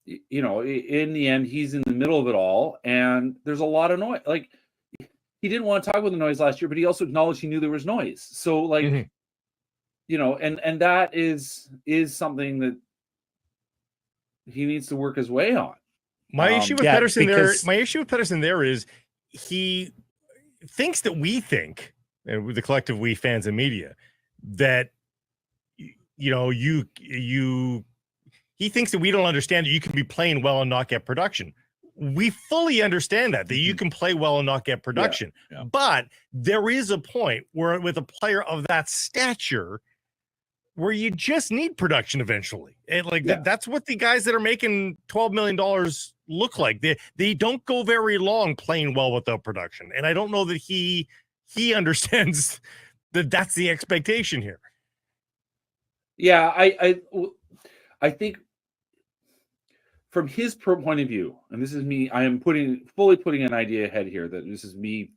you know, in the end, he's in the middle of it all, and there's a lot of noise. Like, he didn't want to talk about the noise last year, but he also acknowledged he knew there was noise. So, like, you know, and that is something that he needs to work his way on. My issue with Pettersson there is he thinks that we think, and with the collective we fans and media, that you know, he thinks that we don't understand that you can be playing well and not get production. We fully understand that you can play well and not get production. Yeah. But there is a point where with a player of that stature where you just need production eventually. And that's what the guys that are making $12 million look like. They don't go very long playing well without production. And I don't know that he understands that that's the expectation here. Yeah, I think from his point of view, and this is me, I am fully putting an idea ahead here that this is me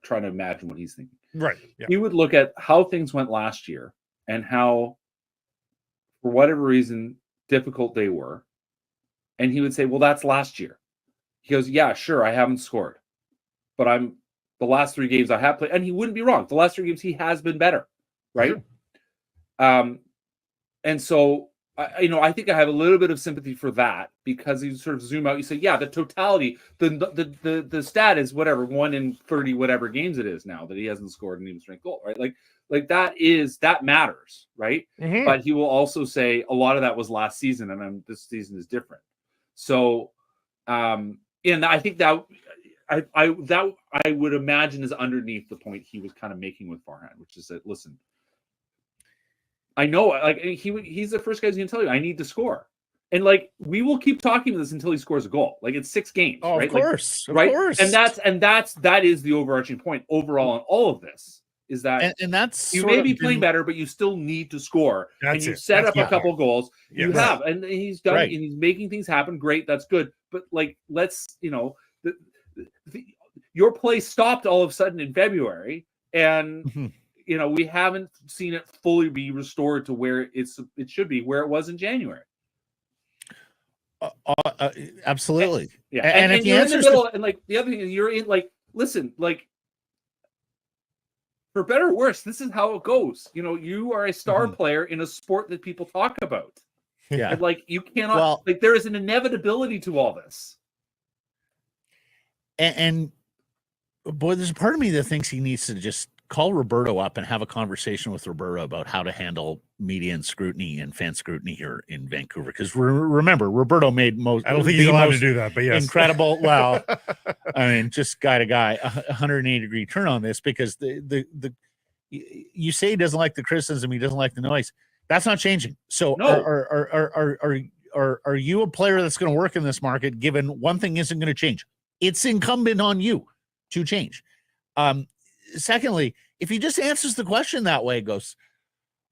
trying to imagine what he's thinking. Right. Yeah. He would look at how things went last year and how, for whatever reason, difficult they were. And he would say, well, that's last year. He goes, yeah, sure, I haven't scored. But the last 3 games I have played, and he wouldn't be wrong. The last 3 games he has been better. Right. Sure. And so, I think I have a little bit of sympathy for that, because you sort of zoom out, you say, yeah, the totality, the stat is whatever, 1 in 30 whatever games it is now that he hasn't scored an even strength goal, right? Like that matters, right? Mm-hmm. But he will also say a lot of that was last season, and this season is different. So, and I think that I would imagine is underneath the point he was kind of making with Farhan, which is that, listen, I know, like, he's the first guy who's going to tell you, I need to score. And, like, we will keep talking about this until he scores a goal. Like, it's 6 games, right? Of course. And that is the overarching point overall in all of this, is that and that's you may be playing better, but you still need to score. And you set up a couple goals. Yeah, you have, and he's done, and he's making things happen. Great, that's good. But, like, let's, your play stopped all of a sudden in February, and we haven't seen it fully be restored to where it should be, where it was in January. Absolutely. Yeah. And you're in the middle, and, like, the other thing is, you're in, like, listen, like, for better or worse, this is how it goes. You are a star player in a sport that people talk about. Yeah. And, like, you cannot, there is an inevitability to all this. And boy, there's a part of me that thinks he needs to just call Roberto up and have a conversation with Roberto about how to handle media and scrutiny and fan scrutiny here in Vancouver. Because remember, Roberto made most. I don't think he's allowed to do that, but yes, incredible. Well, I mean, just guy to guy, 180-degree turn on this, because you say he doesn't like the criticism, he doesn't like the noise. That's not changing. So no. Are you a player that's going to work in this market? Given one thing isn't going to change, it's incumbent on you to change. Secondly, if he just answers the question that way, goes,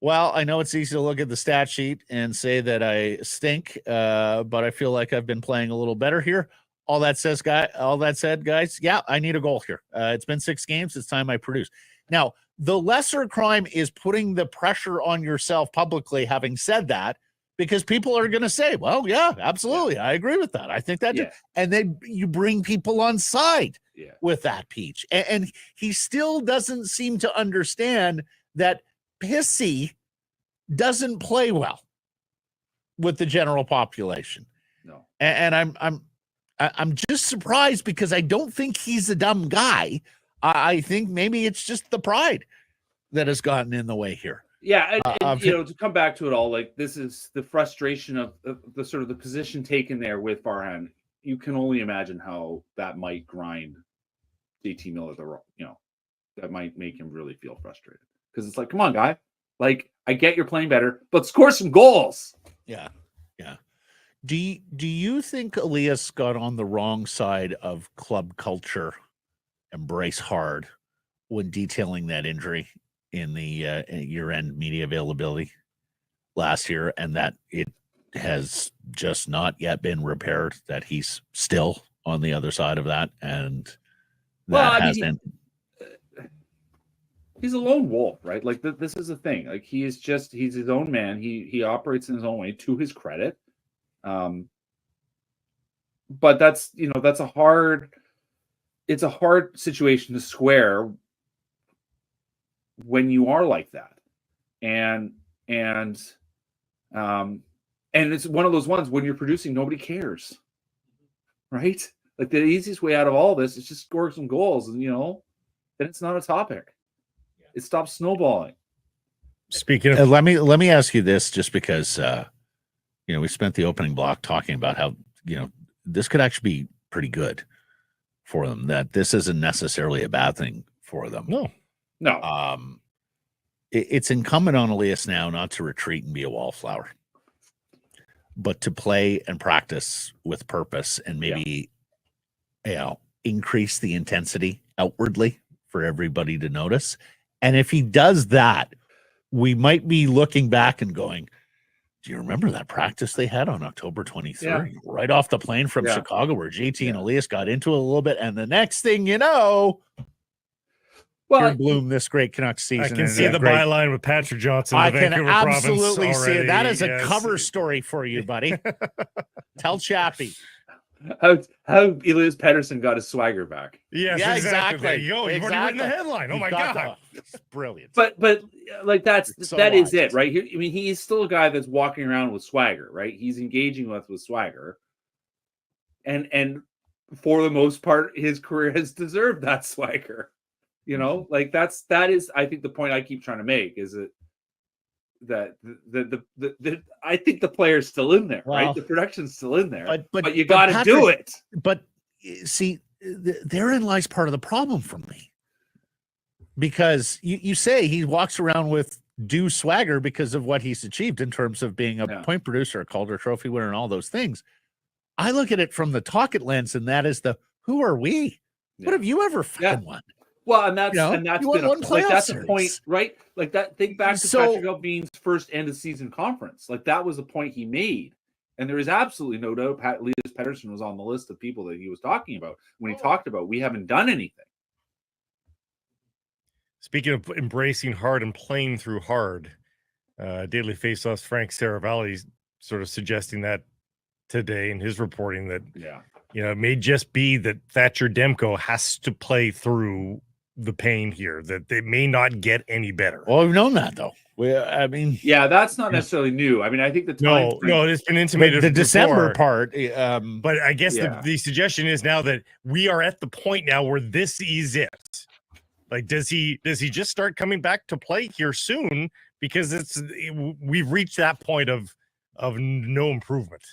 Well, I know it's easy to look at the stat sheet and say that I stink, but I feel like I've been playing a little better here. All that said, guys, yeah, I need a goal here. It's been 6 games. It's time I produce. Now, the lesser crime is putting the pressure on yourself publicly, having said that, because people are going to say, well, yeah, absolutely. I agree with that. I think that. Yeah. And then you bring people on side with that, Peach. And he still doesn't seem to understand that Pissy doesn't play well with the general population. No. And I'm just surprised because I don't think he's a dumb guy. I think maybe it's just the pride that has gotten in the way here. Yeah, and to come back to it all, like this is the frustration of the sort of the position taken there with Farhan. You can only imagine how that might grind JT Miller that might make him really feel frustrated because it's like, come on, guy, like I get you're playing better, but score some goals. Yeah. Do you think Elias got on the wrong side of club culture, embrace hard, when detailing that injury in the year-end media availability last year, and that it has just not yet been repaired, that he's still on the other side of that, and he's a lone wolf, right? Like this is the thing. Like he's his own man. He operates in his own way, to his credit. But that's a hard situation to square when you are like that. And it's one of those ones when you're producing, nobody cares. Right? Like the easiest way out of all this is just score some goals, and then it's not a topic. It stops snowballing. Speaking of, let me ask you this, just because we spent the opening block talking about how this could actually be pretty good for them. That this isn't necessarily a bad thing for them. No. It's incumbent on Elias now not to retreat and be a wallflower, but to play and practice with purpose, and maybe increase the intensity outwardly for everybody to notice. And if he does that, we might be looking back and going, do you remember that practice they had on October 23rd, right off the plane from Chicago, where JT and Elias got into it a little bit, and the next thing you know, here bloom this great Canucks season. I can see the byline with Thatcher Johnson. I can absolutely see it. That is a cover story for you, buddy. Tell Chappie. How Elias Pettersson got his swagger back. Yes, exactly. There you go. You've already written the headline. Oh my God. It's brilliant. But like that is it, right? I mean, he's still a guy that's walking around with swagger, right? He's engaging with swagger. And for the most part, his career has deserved that swagger. Like that is I think the point I keep trying to make is that the I think the player's still in there, right? The production's still in there, but you got to do it. But see, therein lies part of the problem for me, because you say he walks around with due swagger because of what he's achieved in terms of being a point producer, a Calder Trophy winner, and all those things. I look at it from the Talkit lens, and that is who are we? What have you ever fucking won? Well, and that's been that's a point, right? Like that. Think back to Patrick Albean's first end of season conference. Like that was a point he made, and there is absolutely no doubt Elias Pettersson was on the list of people that he was talking about when he talked about we haven't done anything. Speaking of embracing hard and playing through hard, Daily Faceoff's Frank Saravalli sort of suggesting that today in his reporting that it may just be that Thatcher Demko has to play through the pain here, that they may not get any better. Well, we've known that though. That's not necessarily new. I mean, I think the time it's been intimated. The December part, but I guess the suggestion is now that we are at the point now where this is it. Like, does he just start coming back to play here soon? Because we've reached that point of no improvement.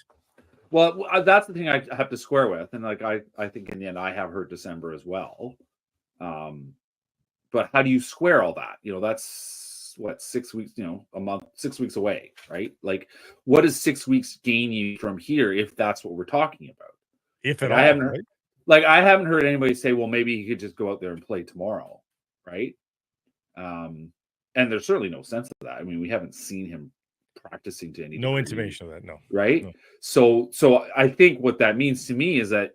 Well, that's the thing I have to square with, and like I think in the end I have hurt December as well. But how do you square all that? That's what 6 weeks, a month, 6 weeks away, right? Like, what does 6 weeks gain you from here if that's what we're talking about? If at all, I haven't heard anybody say, well, maybe he could just go out there and play tomorrow, right? And And there's certainly no sense of that. I mean, we haven't seen him practicing to any no degree, intimation of that. No. Right. No. So I think what that means to me is that,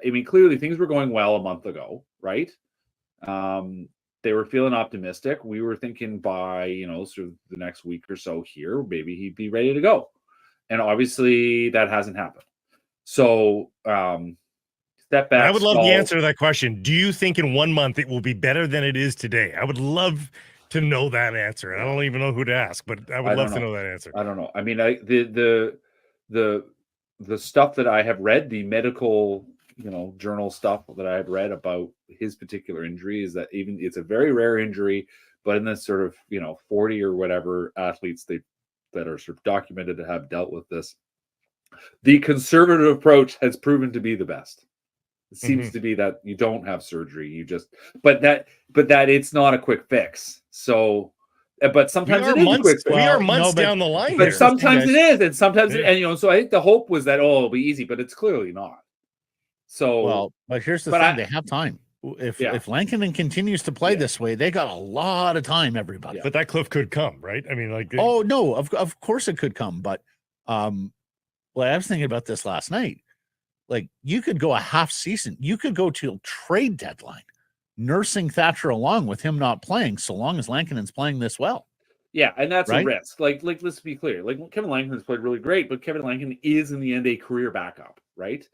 I mean, clearly things were going well a month ago, right? They were feeling optimistic. We were thinking by, sort of the next week or so here, maybe he'd be ready to go. And obviously that hasn't happened. So step back. I would love the answer to that question. Do you think in 1 month it will be better than it is today? I would love to know that answer. I don't even know who to ask, but I would love to know that answer. I don't know. I mean, the stuff that I have read, the medical, journal stuff that I have read about his particular injury is that even it's a very rare injury, but in this sort of, 40 or whatever athletes that are sort of documented to have dealt with this, the conservative approach has proven to be the best. It seems to be that you don't have surgery. You just, but that it's not a quick fix. So, but sometimes it is a quick fix. We are months down the line. But sometimes it is. And sometimes, so I think the hope was that, it'll be easy, but it's clearly not. So, but here's the thing: they have time. If Lankinen continues to play this way, they got a lot of time. Everybody, but that cliff could come, right? I mean, like, oh no, of course it could come. But, I was thinking about this last night. Like, you could go a half season, you could go till trade deadline, nursing Thatcher along with him not playing, so long as Lankinen's playing this well. Yeah, and that's a risk. Like let's be clear. Like, Kevin Lankinen's played really great, but Kevin Lankinen is in the end a career backup, right?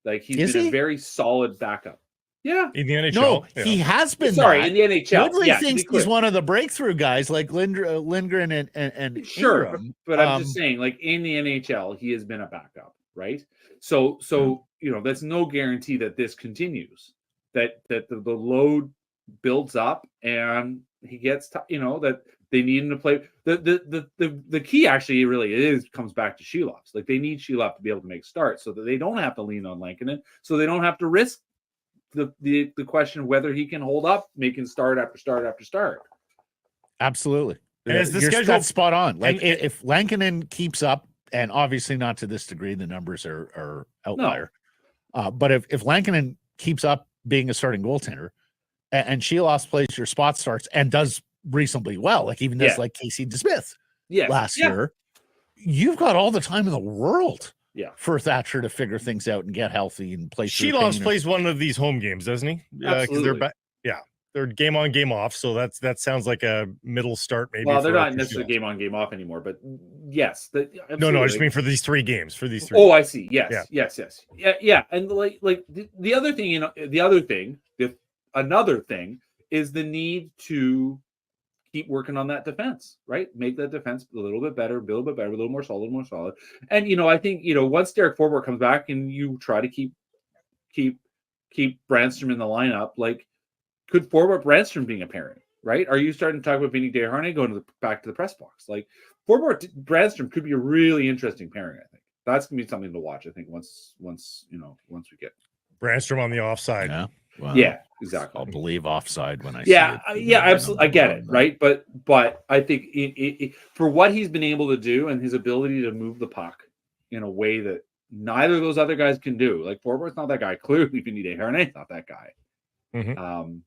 Like, he's been a very solid backup. Yeah. In the NHL. No, he has been. Sorry, in the NHL. Woodley thinks he's one of the breakthrough guys like Lindgren and sure, Ingram. But I'm just saying, like, in the NHL, he has been a backup, right? So that's no guarantee that this continues. That the load builds up and he gets that they need him to play. The key actually really comes back to Shelovs. Like, they need Shelov to be able to make starts so that they don't have to lean on Lankinen, so they don't have to risk the question of whether he can hold up making start after start after start. Absolutely. And as the schedule spot on. Like, if Lankinen keeps up, and obviously not to this degree, the numbers are outlier. No. But if Lankinen keeps up being a starting goaltender, and Shelovs plays your spot starts and does reasonably well, like even this, like Casey DeSmith last year, you've got all the time in the world for Thatcher to figure things out and get healthy and play. Shelovs plays one of these home games, doesn't he? Absolutely. They're game on, game off. So that sounds like a middle start, maybe. Well, they're not necessarily game on, game off anymore, but yes. No, I just mean for these three games. Oh, I see. Yes, yes. Yeah. And like the other thing, another thing is the need to keep working on that defense, right? Make that defense a little bit better, a little more solid. And I think once Derek Forbort comes back and you try to keep Brandstrom in the lineup, like, could Forbort Brandstrom being a pairing, right? Are you starting to talk about Vinny Desharnais going back to the press box? Like, Forbort Brandstrom could be a really interesting pairing. I think that's gonna be something to watch. I think once we get Brandstrom on the offside. Yeah. Well, yeah, exactly. I'll believe offside when I see it. Yeah, absolutely. I get it, right? But I think for what he's been able to do and his ability to move the puck in a way that neither of those other guys can do. Like, Forbort's not that guy. Clearly, Vinny Desharnais not that guy. Mm-hmm.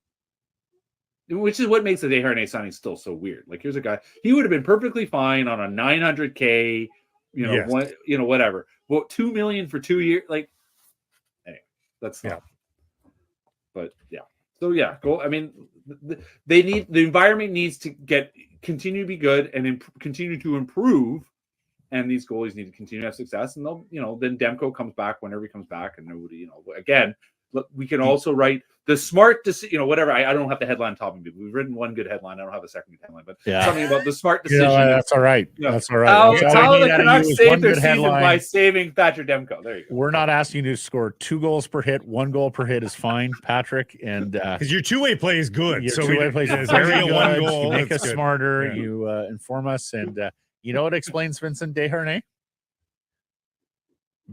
Which is what makes the Desharnais signing still so weird. Like, here's a guy, he would have been perfectly fine on a $900K, whatever. Well, $2 million for 2 years, like, anyway, that's not. But so go. I mean, the environment needs to continue to be good and continue to improve, and these goalies need to continue to have success. And they'll, then Demko comes back whenever he comes back, and nobody, again. We can also write the smart decision, whatever. I don't have the headline topping people. We've written one good headline. I don't have a second good headline, but something about the smart decision. That's all right. That's all right. How the Canucks saved their season by saving Thatcher Demko. There you go. We're not asking you to score 2 goals per hit. 1 goal per hit is fine, Patrick. And because your two-way play is good. Your two-way play is very good. One goal, you make us smarter. Yeah. You inform us. And you know what explains Vincent Desharnais?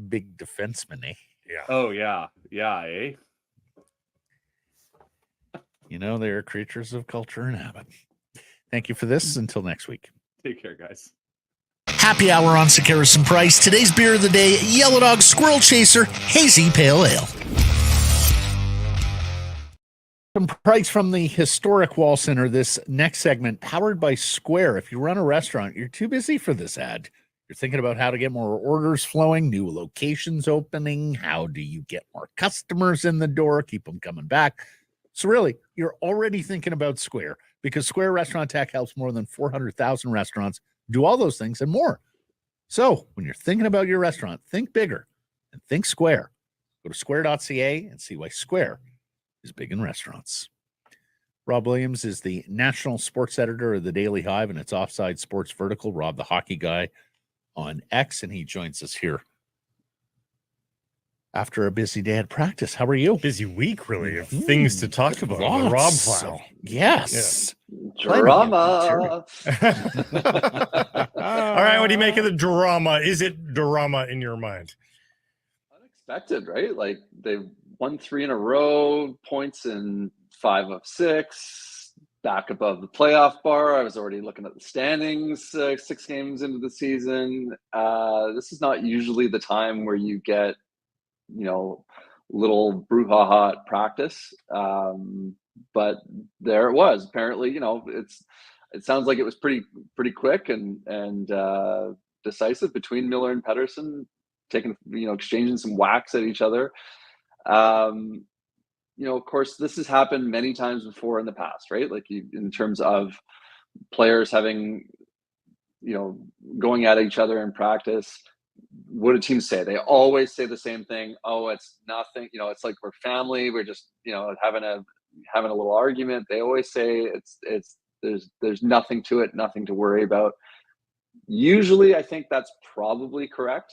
Big defenseman, eh? Yeah. Oh, yeah. Yeah, eh? They are creatures of culture and habit. Thank you for this. Until next week. Take care, guys. Happy hour on Sekeres and Price. Today's beer of the day, Yellow Dog Squirrel Chaser Hazy Pale Ale. Price from the historic Wall Center. This next segment, powered by Square. If you run a restaurant, you're too busy for this ad. You're thinking about how to get more orders flowing, new locations opening. How do you get more customers in the door, keep them coming back? So really, you're already thinking about Square, because Square Restaurant Tech helps more than 400,000 restaurants do all those things and more. So when you're thinking about your restaurant, think bigger and think Square. Go to square.ca and see why Square is big in restaurants. Rob Williams is the national sports editor of the Daily Hive and its Offside Sports vertical. Rob, the hockey guy on X, and he joins us here after a busy day at practice. How are you? Busy week, really, of things to talk about. The Rob file. Yes. Drama. All right, what do you make of the drama? Is it drama in your mind? Unexpected, right? Like, they've won 3 in a row, points in 5 of 6, back above the playoff bar. I was already looking at the standings 6 games into the season. This is not usually the time where you get, little brouhaha at practice. But there it was. Apparently, it sounds like it was pretty quick and decisive between Miller and Pettersson, exchanging some whacks at each other. Of course, this has happened many times before in the past, right? Like, in terms of players having, going at each other in practice. What do teams say? They always say the same thing. Oh, it's nothing. It's like we're family. We're just, having a little argument. They always say there's nothing to it, nothing to worry about. Usually, I think that's probably correct.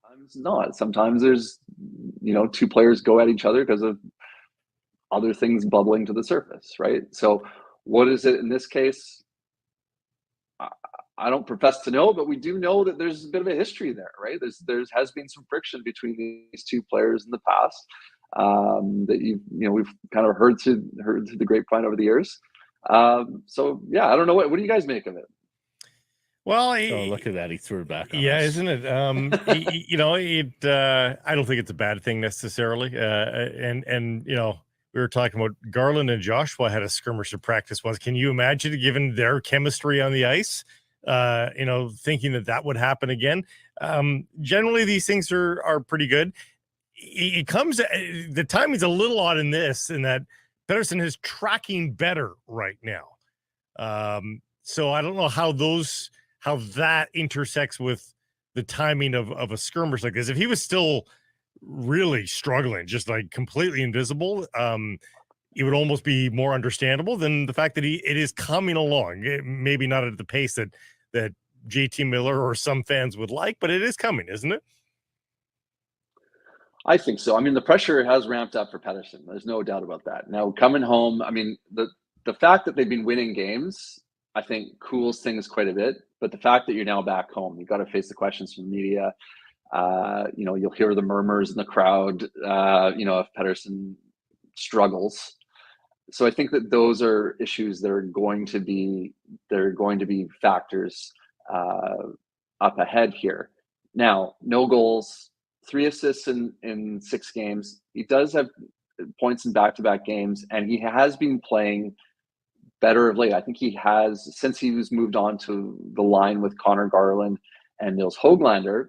Sometimes not. Sometimes there's, 2 players go at each other because of other things bubbling to the surface, right? So what is it in this case? I don't profess to know, but we do know that there's a bit of a history there, right? There has been some friction between these 2 players in the past that we've kind of heard through the grapevine over the years. So yeah, I don't know. What do you guys make of it? Well, look at that. He threw it back on us. Isn't it? I don't think it's a bad thing necessarily. And we were talking about Garland and Joshua had a skirmish of practice once. Can you imagine, given their chemistry on the ice, thinking that would happen again? Generally, these things are pretty good. It comes, the timing's a little odd in that Pettersson is tracking better right now. So I don't know how that intersects with the timing of a skirmish like this. If he was still really struggling, just like completely invisible, it would almost be more understandable than the fact that it is coming along. Maybe not at the pace that JT Miller or some fans would like, but it is coming, isn't it? I think so. I mean, the pressure has ramped up for Pettersson. There's no doubt about that. Now, coming home, I mean, the fact that they've been winning games, I think, cools things quite a bit. But the fact that you're now back home, you've got to face the questions from the media. You'll hear the murmurs in the crowd, if Pettersson struggles. So I think that those are issues that are going to be factors up ahead here. Now, no goals, 3 assists in 6 games. He does have points in back-to-back games, and he has been playing better of late. I think he has, since he was moved on to the line with Connor Garland and Nils Höglander.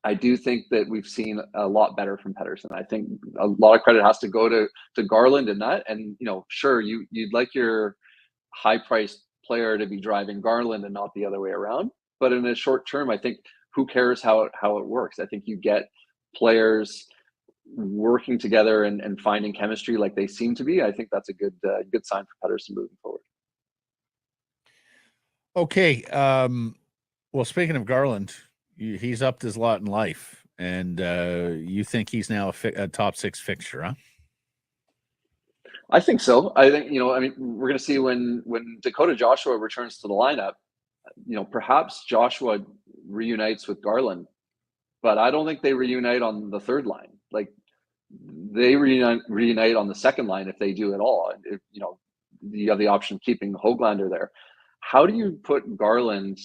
I do think that we've seen a lot better from Pettersson. I think a lot of credit has to go to Garland in that. And, sure, you'd like your high-priced player to be driving Garland and not the other way around. But in the short term, I think who cares how it works? I think you get players working together and finding chemistry like they seem to be. I think that's a good sign for Pettersson moving forward. Okay. Well, speaking of Garland, he's upped his lot in life, and you think he's now a top 6 fixture, huh? I think so. I think, we're going to see when Dakota Joshua returns to the lineup, perhaps Joshua reunites with Garland, but I don't think they reunite on the third line. Like, they reunite on the second line if they do at all. If, you have the option of keeping Höglander there. How do you put Garland,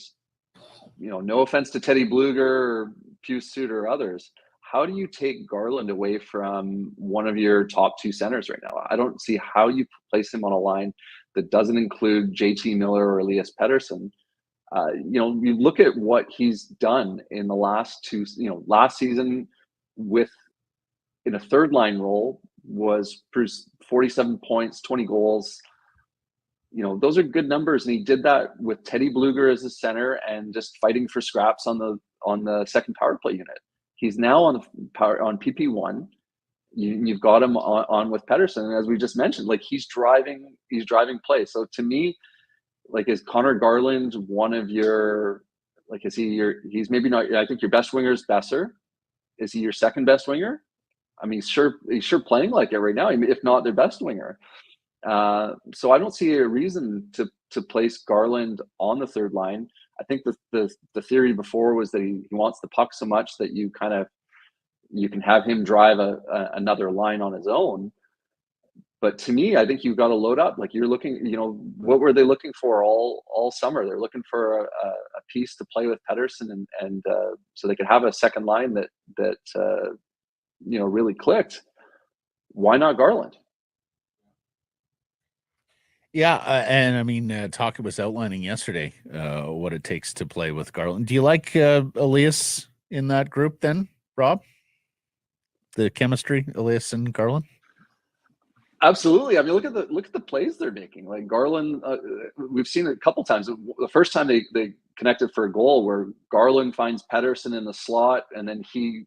no offense to Teddy Bluger or Pius Suter or others, how do you take Garland away from one of your top two centers right now? I don't see how you place him on a line that doesn't include JT Miller or Elias Pettersson. You look at what he's done in the last two, last season in a third line role was 47 points, 20 goals. Those are good numbers. And he did that with Teddy Bluger as a center and just fighting for scraps on the second power play unit. He's now on PP1. You've got him on with Pettersson. And as we just mentioned, like he's driving play. So to me, like, is Connor Garland one of your, like, he's maybe not, I think your best winger is Besser. Is he your second best winger? I mean, he's sure playing like it right now, if not their best winger. So I don't see a reason to place Garland on the third line. I think the theory before was that he wants the puck so much that you can have him drive another line on his own. But to me, I think you've got to load up. Like, you're looking, what were they looking for all summer? They're looking for a piece to play with Pettersson and so they could have a second line that really clicked. Why not Garland? Yeah, and I mean, Taka was outlining yesterday what it takes to play with Garland. Do you like Elias in that group then, Rob? The chemistry, Elias and Garland? Absolutely. I mean, look at the plays they're making. Like Garland, we've seen it a couple times. The first time they connected for a goal, where Garland finds Pettersson in the slot, and then he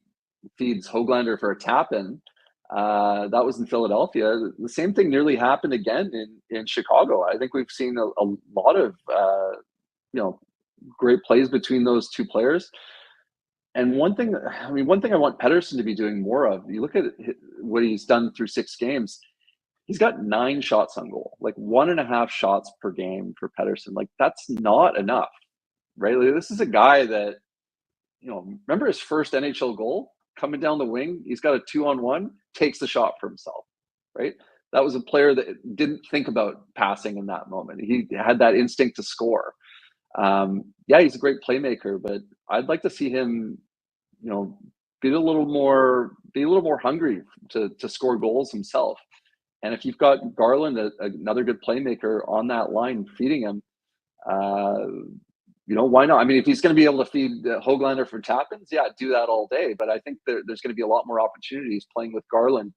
feeds Höglander for a tap in. That was in Philadelphia. The same thing nearly happened again in Chicago. I think we've seen a lot of great plays between those two players. And one thing I want Pettersson to be doing more of. You look at what he's done through 6 games. He's got 9 shots on goal, like 1.5 shots per game for Pettersson. Like, that's not enough, right? Like, this is a guy that, remember his first NHL goal coming down the wing? He's got a 2-on-1, takes the shot for himself, right? That was a player that didn't think about passing in that moment. He had that instinct to score. He's a great playmaker, but I'd like to see him, be a little more hungry to score goals himself. And if you've got Garland, another good playmaker on that line, feeding him, why not? I mean, if he's going to be able to feed Höglander for tap-ins, do that all day. But I think there's going to be a lot more opportunities playing with Garland,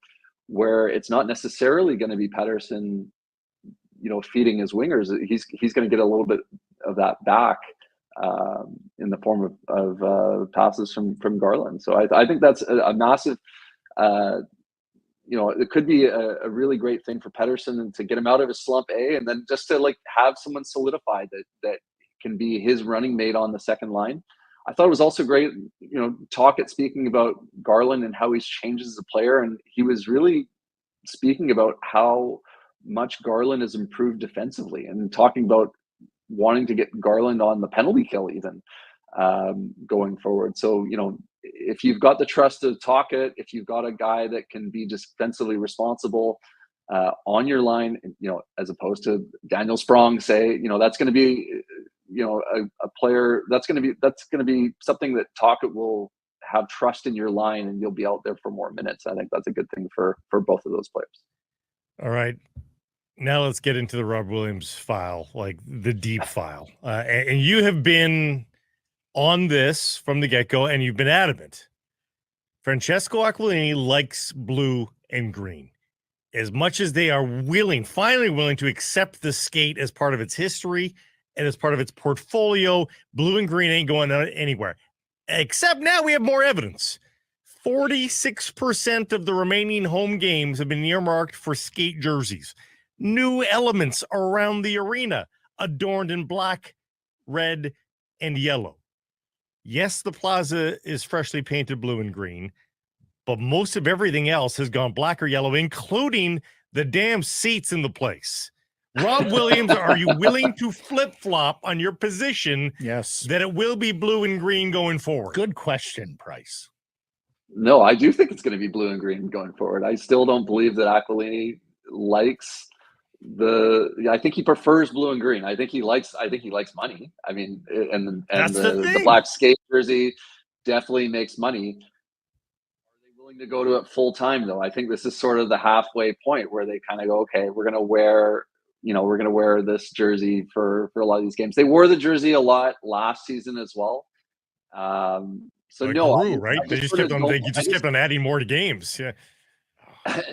where it's not necessarily going to be Pettersson, feeding his wingers. He's going to get a little bit of that back in the form of passes from Garland. So I think that's a massive. It could be a really great thing for Pettersson and to get him out of his slump, and then just to have someone solidified that can be his running mate on the second line. I thought it was also great, Tocchet speaking about Garland and how he's changed as a player, and he was really speaking about how much Garland has improved defensively and talking about wanting to get Garland on the penalty kill even going forward. So, if you've got the trust of Tocchet, if you've got a guy that can be defensively responsible on your line, as opposed to Daniel Sprong, say, that's going to be, a player that's going to be something that Tocchet will have trust in your line, and you'll be out there for more minutes. I think that's a good thing for both of those players. All right. Now let's get into the Rob Williams file, like the deep file. And you have been on this from the get-go, and you've been adamant. Francesco Aquilini likes blue and green. As much as they are finally willing to accept the skate as part of its history and as part of its portfolio, blue and green ain't going anywhere. Except now we have more evidence. 46% of the remaining home games have been earmarked for skate jerseys. New elements around the arena, adorned in black, red, and yellow. Yes, the plaza is freshly painted blue and green, but most of everything else has gone black or yellow, including the damn seats in the place. Rob Williams, are you willing to flip-flop on your position? Yes. That it will be blue and green going forward? Good question, Price. No, I do think it's going to be blue and green going forward. I still don't believe that Aquilini likes I think he prefers blue and green. I think he likes money. I mean, and the black skate jersey definitely makes money. willing to go to it full time though. I think this is sort of the halfway point where they kind of go, okay, we're gonna wear this jersey for a lot of these games. They wore the jersey a lot last season as well. So like no, right? They just kept on adding more to games. Yeah.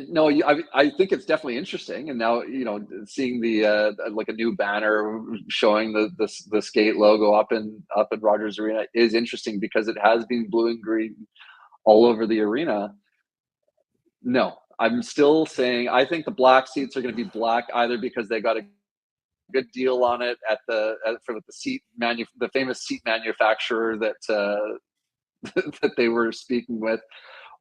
No, I think it's definitely interesting, and now seeing the like a new banner showing the skate logo up in Rogers Arena is interesting because it has been blue and green all over the arena. No, I'm still saying I think the black seats are going to be black either because they got a good deal on it from the famous seat manufacturer that that they were speaking with,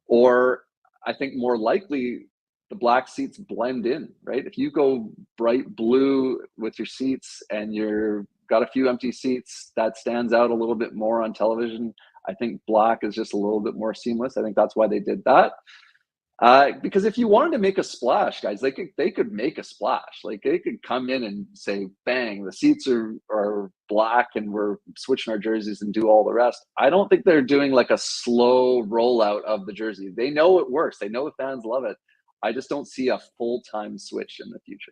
or I think more likely the black seats blend in, right? If you go bright blue with your seats and you're got a few empty seats, that stands out a little bit more on television. I think black is just a little bit more seamless. I think that's why they did that. Because if you wanted to make a splash, guys, they could make a splash. Like they could come in and say, bang, the seats are black and we're switching our jerseys and do all the rest. I don't think they're doing like a slow rollout of the jersey. They know it works. They know the fans love it. I just don't see a full-time switch in the future.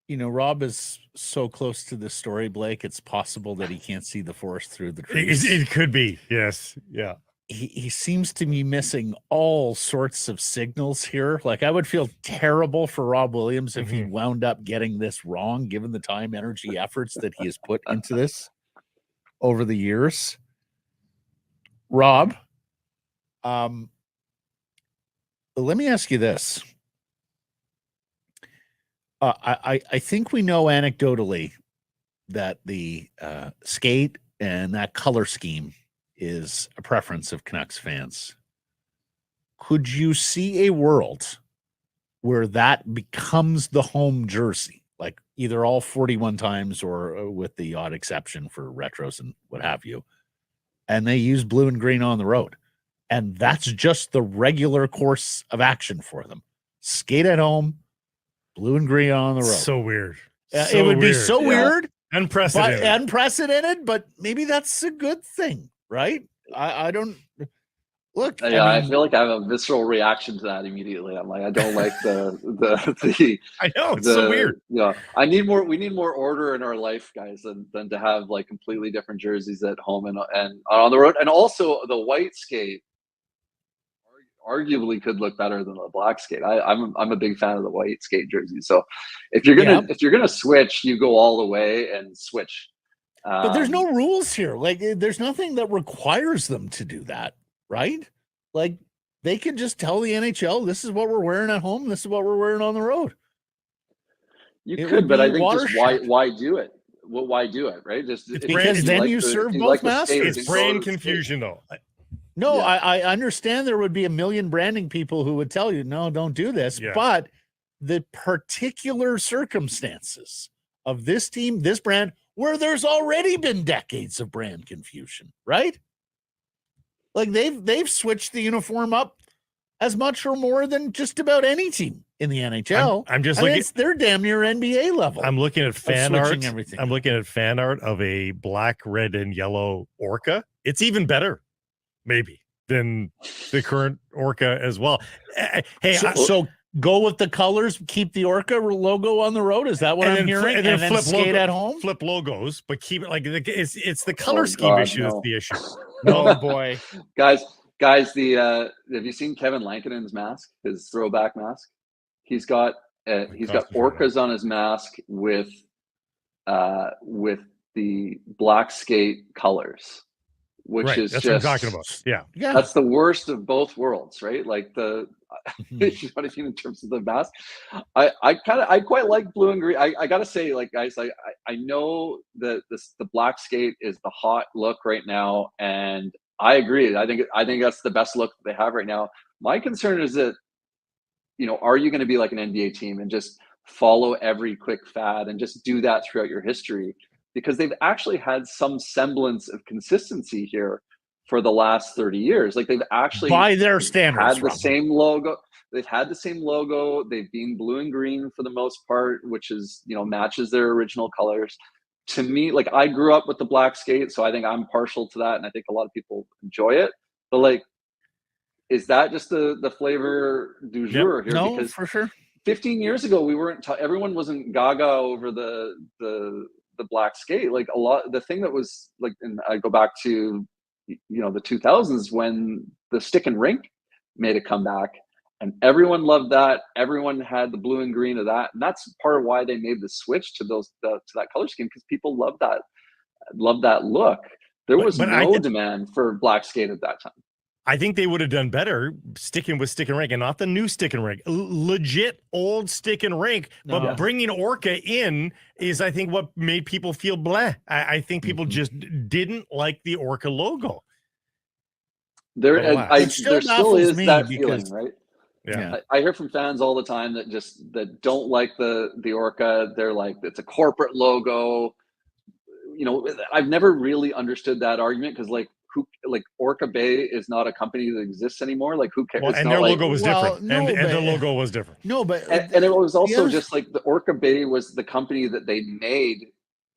Rob is so close to this story, Blake, it's possible that he can't see the forest through the trees. It could be. Yes. Yeah. He seems to be missing all sorts of signals here. Like, I would feel terrible for Rob Williams if he wound up getting this wrong, given the time, energy, efforts that he has put into this over the years. Rob, let me ask you this. I think we know anecdotally that the skate and that color scheme is a preference of Canucks fans. Could you see a world where that becomes the home jersey, like either all 41 times or with the odd exception for retros and what have you, and they use blue and green on the road, and that's just the regular course of action for them? Skate at home, blue and green on the road. So weird. It would be so weird. Unprecedented. But maybe that's a good thing. Right? I don't look. Yeah, I feel like I have a visceral reaction to that immediately. I'm like, I don't like the I know it's so weird. Yeah, we need more order in our life, guys, than to have like completely different jerseys at home and on the road. And also the white skate arguably could look better than the black skate. I'm a big fan of the white skate jersey. So if you're gonna switch, you go all the way and switch. But there's no rules here. Like, there's nothing that requires them to do that, right? Like, they can just tell the NHL, this is what we're wearing at home, this is what we're wearing on the road. You could, but I think just why do it? Well, why do it, right? Because then you serve both masters. It's brand confusion, though. No, yeah. I understand there would be a million branding people who would tell you, no, don't do this. Yeah. But the particular circumstances of this team, this brand, where there's already been decades of brand confusion, right? Like they've switched the uniform up as much or more than just about any team in the NHL. I'm just looking. They're damn near NBA level. I'm looking at fan art. I'm looking at fan art of a black, red, and yellow Orca. It's even better, maybe, than the current Orca as well. Hey, so go with the colors, keep the Orca logo on the road. Is that what I'm hearing? And then flip skate at home? Flip logos, but keep it like it's the color scheme issue that's the issue. No, boy. Guys, have you seen Kevin Lankinen's mask, his throwback mask? He's got orcas on his mask with the black skate colors. Which is that's just what I'm talking about. Yeah. That's the worst of both worlds, right? Like you know what I mean in terms of the mask. I quite like blue and green. I gotta say, like, guys, I know that the black skate is the hot look right now, and I agree. I think that's the best look that they have right now. My concern is that, are you going to be like an NBA team and just follow every quick fad and just do that throughout your history? Because they've actually had some semblance of consistency here for the last 30 years. Like they've actually by their standards had the same logo. They've had the same logo. They've been blue and green for the most part, which is, matches their original colors. To me, like I grew up with the black skate, so I think I'm partial to that, and I think a lot of people enjoy it. But like, is that just the flavor du jour here? No, because for sure. 15 years ago, we weren't. Everyone wasn't gaga over the black skate. Like the thing that was like, and I go back to the 2000s when the stick and rink made a comeback, and everyone loved that. Everyone had the blue and green of that, and that's part of why they made the switch to that color scheme, because people love that look. There was no demand for black skate at that time. I think they would have done better sticking with stick and rink and not the new stick and rink. Legit old stick and rink, but bringing Orca in is, I think, what made people feel blah. I think people just didn't like the Orca logo. There still is that feeling, right? Yeah. I hear from fans all the time that don't like the Orca. They're like, it's a corporate logo. I've never really understood that argument, because Orca Bay is not a company that exists anymore. Like, who cares? Well, and their logo was different. And the logo was different. No, but and it was also just like the Orca Bay was the company that they made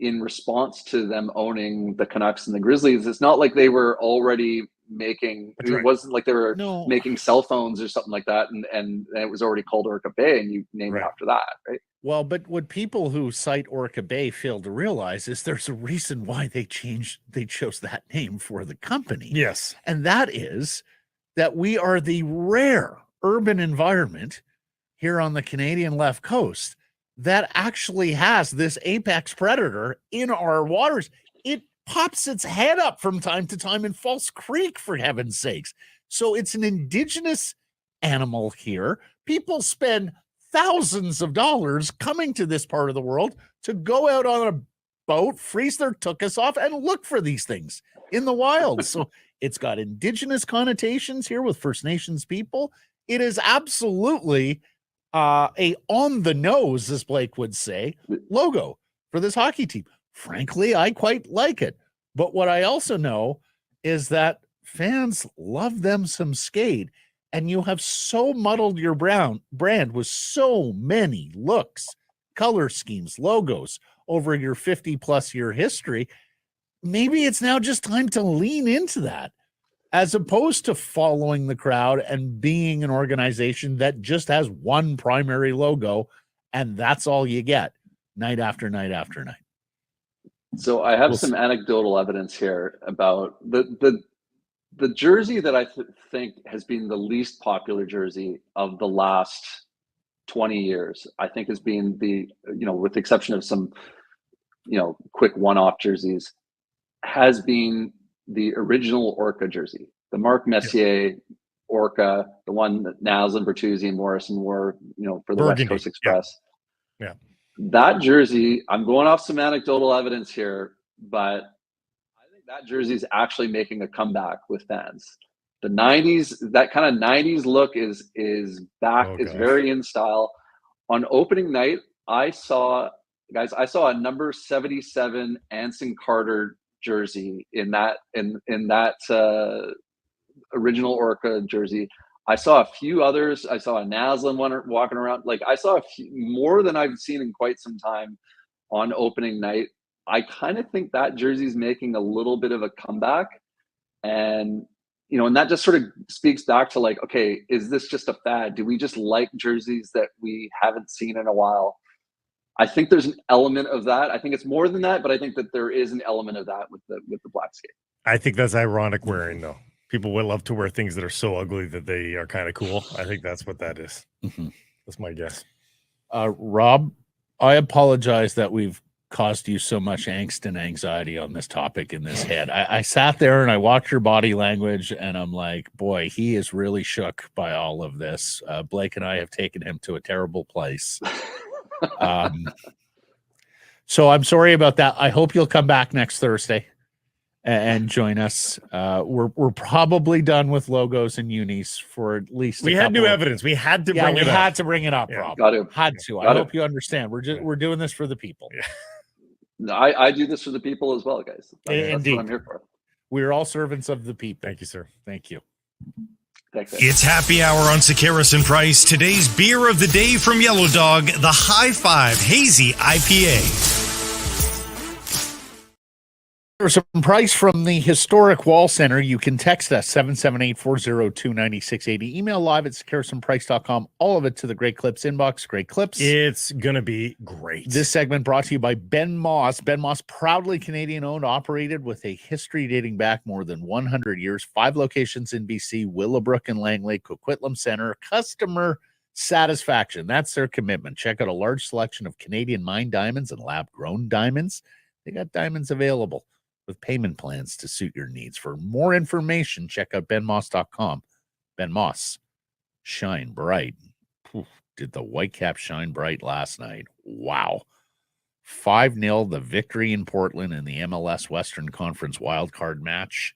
in response to them owning the Canucks and the Grizzlies. It's not like they were already making. It wasn't like they were making cell phones or something like that, and it was already called Orca Bay, and you named it after that, right? Well, but what people who cite Orca Bay fail to realize is there's a reason why they chose that name for the company. Yes. And that is that we are the rare urban environment here on the Canadian left coast that actually has this apex predator in our waters. It pops its head up from time to time in False Creek, for heaven's sakes. So it's an indigenous animal here. People spend thousands of dollars coming to this part of the world to go out on a boat, freeze their tuchus off, and look for these things in the wild. So it's got indigenous connotations here with First Nations people. It is absolutely a on the nose, as Blake would say, logo for this hockey team. Frankly, I quite like it. But what I also know is that fans love them some skate. And you have so muddled your brand with so many looks, color schemes, logos over your 50-plus year history. Maybe it's now just time to lean into that, as opposed to following the crowd and being an organization that just has one primary logo, and that's all you get night after night after night. So I have some anecdotal evidence here about the jersey that I think has been the least popular jersey of the last 20 years, I think, has been with the exception of some, quick one-off jerseys, has been the original Orca jersey, the Mark Messier Orca, the one that Naslund, Bertuzzi, and Morrison wore, for the Burgundy. West Coast Express. Yeah. That jersey, I'm going off some anecdotal evidence here, but that jersey is actually making a comeback with fans. The 90s, that kind of 90s look is back. It's very in style. On opening night, I saw a number 77 Anson Carter jersey in that original Orca jersey. I saw a few others. I saw a Naslund one walking around. Like, I saw a few more than I've seen in quite some time on opening night. I kind of think that jersey's making a little bit of a comeback, and and that just sort of speaks back to like, okay, is this just a fad? Do we just like jerseys that we haven't seen in a while? I think there's an element of that. I think it's more than that, but I think that there is an element of that with the black skate. I think that's ironic wearing, though. People would love to wear things that are so ugly that they are kind of cool. I think that's what that is. Mm-hmm. That's my guess. Rob, I apologize that we've caused you so much angst and anxiety on this topic in this head. I sat there and I watched your body language, and I'm like, boy, he is really shook by all of this. Blake and I have taken him to a terrible place. So I'm sorry about that. I hope you'll come back next Thursday and join us. We're probably done with logos and unis for at least. We had new evidence. We had to bring it up. We had to bring it up, Rob. Got to. Had to. I hope you understand. We're doing this for the people. Yeah. No, I do this for the people as well, guys. That's what I'm here for. We're all servants of the people. Thank you, sir. Thank you. Thanks, it's happy hour on Sekeres and Price. Today's beer of the day from Yellow Dog, the High Five Hazy IPA. There's some price from the historic Wall Center. You can text us 778-402-9680. Email live at sekeresonprice.com. All of it to the Great Clips inbox. Great Clips. It's going to be great. This segment brought to you by Ben Moss. Ben Moss, proudly Canadian-owned, operated with a history dating back more than 100 years. 5 locations in BC, Willowbrook and Langley, Coquitlam Center. Customer satisfaction. That's their commitment. Check out a large selection of Canadian mined diamonds and lab-grown diamonds. They got diamonds available with payment plans to suit your needs. For more information, check out benmoss.com. Ben Moss, shine bright. Did the Whitecaps shine bright last night? Wow. 5-0, the victory in Portland in the MLS Western Conference wildcard match.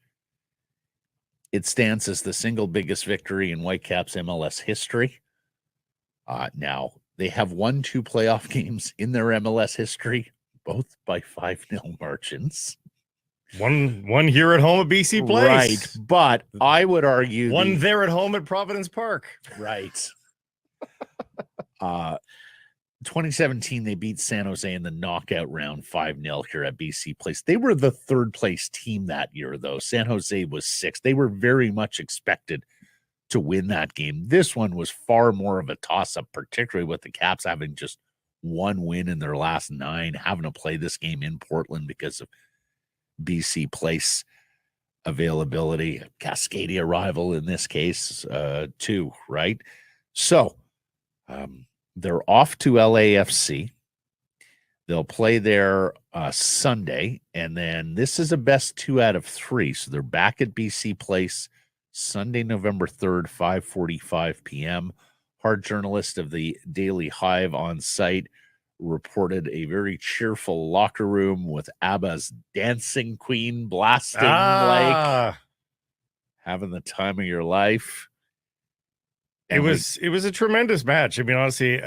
It stands as the single biggest victory in Whitecaps MLS history. Now, they have won 2 playoff games in their MLS history, both by 5-0 margins. One here at home at BC Place. Right, but I would argue one there at home at Providence Park. Right. 2017, they beat San Jose in the knockout round 5-0 here at BC Place. They were the 3rd place team that year, though. San Jose was 6th. They were very much expected to win that game. This one was far more of a toss-up, particularly with the Caps having just 1 win in their last 9, having to play this game in Portland because of BC Place availability, Cascadia rival in this case, too, right? So they're off to LAFC. They'll play there Sunday, and then this is a best 2 out of 3. So they're back at BC Place Sunday, November 3rd, 5:45 p.m. Hard journalist of the Daily Hive on site reported a very cheerful locker room with ABBA's Dancing Queen blasting, like having the time of your life. And it was a tremendous match. I mean, honestly,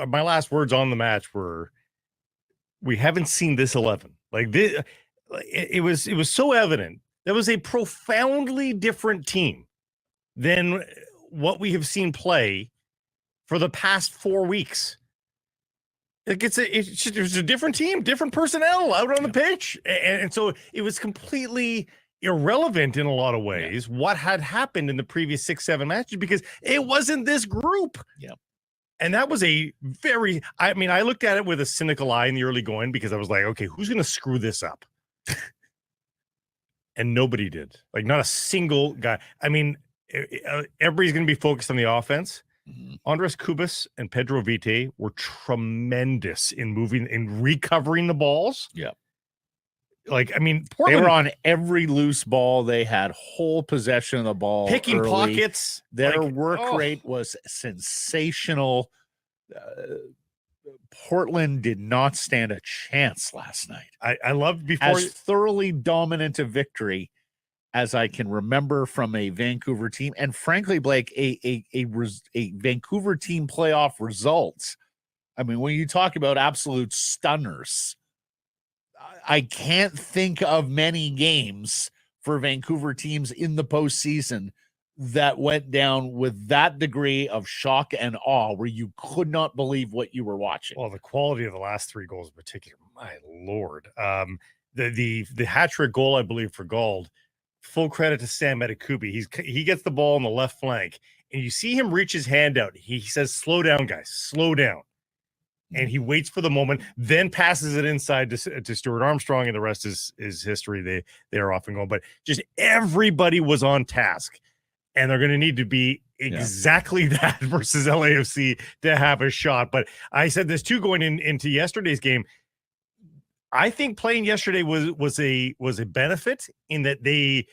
my last words on the match were, we haven't seen this 11. Like this, it was so evident that was a profoundly different team than what we have seen play for the past 4 weeks. Like it's a different team, different personnel out on the pitch. And so it was completely irrelevant in a lot of ways what had happened in the previous 6-7 matches, because it wasn't this group. Yeah. And that was I looked at it with a cynical eye in the early going, because I was like, okay, who's going to screw this up? And nobody did. Like, not a single guy. I mean, everybody's going to be focused on the offense. Andres Kubas and Pedro Vite were tremendous in moving and recovering the balls. Yeah. Like, I mean, Portland, they were on every loose ball. They had whole possession of the ball, picking early pockets. Their work rate was sensational. Portland did not stand a chance last night. I loved as thoroughly dominant a victory as I can remember from a Vancouver team, and frankly, Blake, a Vancouver team playoff results. I mean, when you talk about absolute stunners, I can't think of many games for Vancouver teams in the postseason that went down with that degree of shock and awe, where you could not believe what you were watching. Well, the quality of the last 3 goals in particular, my Lord. The hat-trick goal, I believe, for Gauld, full credit to Sam Metekubi. He gets the ball on the left flank, and you see him reach his hand out. He says, "Slow down, guys, slow down." And he waits for the moment, then passes it inside to Stuart Armstrong, and the rest is history. They are off and going. But just everybody was on task, and they're going to need to be exactly that versus LAFC to have a shot. But I said this too going into yesterday's game. I think playing yesterday was a benefit in that they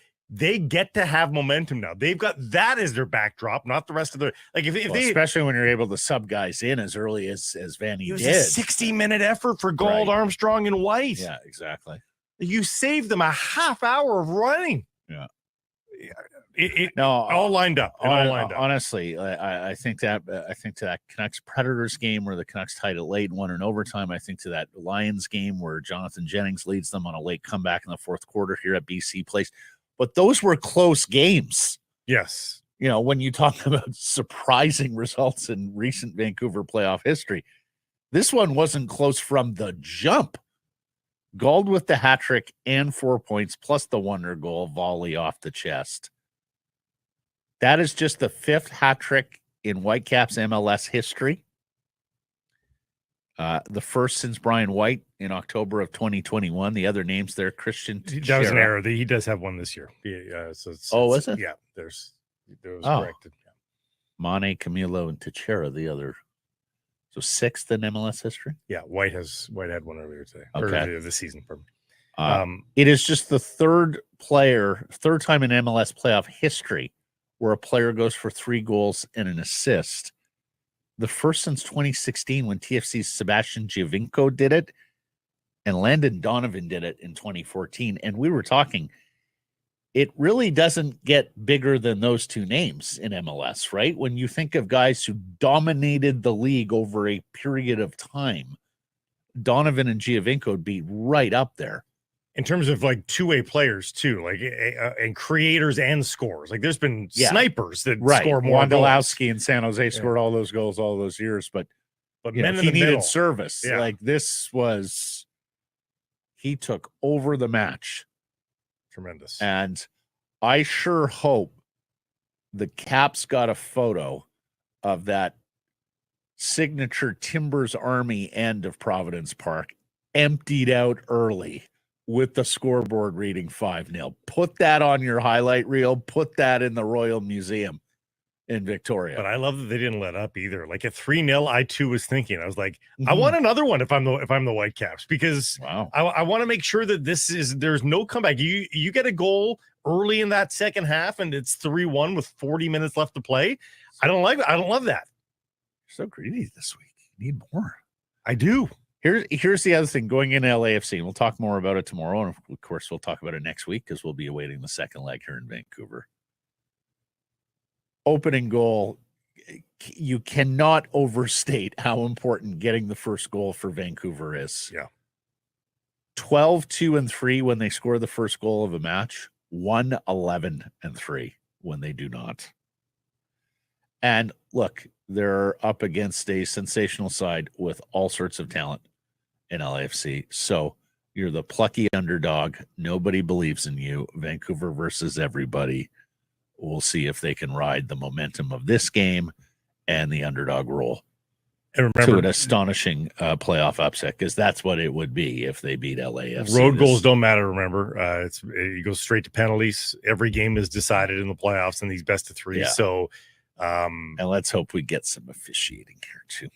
get to have momentum now. They've got that as their backdrop, not the rest of their, like if they, especially when you're able to sub guys in as early as Vanny did. It was a 60-minute effort for Gauld, Armstrong, and White. Yeah, exactly. You saved them a half hour of running. Yeah. It all lined up. Honestly, I think to that Canucks Predators game where the Canucks tied it late and won in overtime. I think to that Lions game where Jonathan Jennings leads them on a late comeback in the fourth quarter here at BC Place. But those were close games. Yes. You know, when you talk about surprising results in recent Vancouver playoff history, This one wasn't close from the jump. Gauld with the hat trick and 4 points, plus the wonder goal volley off the chest. That is just the 5th hat trick in Whitecaps MLS history. The first since Brian White in October of 2021. The other names there, Christian Teixeira. That was an error. He does have one this year. Is it? Yeah, there was corrected. Yeah. Mane, Camilo, and Teixeira, the other. So 6th in MLS history? Yeah, White had one earlier today. Okay. Earlier this season. It is just the third time in MLS playoff history where a player goes for 3 goals and an assist. The first since 2016 when TFC's Sebastian Giovinco did it, and Landon Donovan did it in 2014. And we were talking, it really doesn't get bigger than those 2 names in MLS, right? When you think of guys who dominated the league over a period of time, Donovan and Giovinco would be right up there. In terms of like two-way players too, like and creators and scorers. Like there's been snipers that score more. Wondolowski in San Jose scored all those goals all those years, but men he needed service. Yeah. Like he took over the match. Tremendous. And I sure hope the Caps got a photo of that signature Timbers Army end of Providence Park emptied out early with the scoreboard reading 5-0. Put that on your highlight reel. Put that in the Royal Museum in Victoria. But I love that they didn't let up either. Like at 3-0, I too was thinking, I was like, I want another one if I'm the Whitecaps, because I want to make sure that there's no comeback. You get a goal early in that second half and it's 3-1 with 40 minutes left to play. I don't love that. You're so greedy this week. You need more. I do. Here's the other thing going into LAFC, and we'll talk more about it tomorrow. And of course, we'll talk about it next week because we'll be awaiting the second leg here in Vancouver. Opening goal, you cannot overstate how important getting the first goal for Vancouver is. Yeah. 12-2-3 when they score the first goal of a match, 1-11-3 when they do not. And look, they're up against a sensational side with all sorts of talent in LAFC. So you're the plucky underdog. Nobody believes in you. Vancouver versus everybody. We'll see if they can ride the momentum of this game and the underdog role to an astonishing playoff upset, because that's what it would be if they beat LAFC. Road goals don't matter, remember. It goes straight to penalties. Every game is decided in the playoffs in these best of 3. Yeah. So and let's hope we get some officiating here too.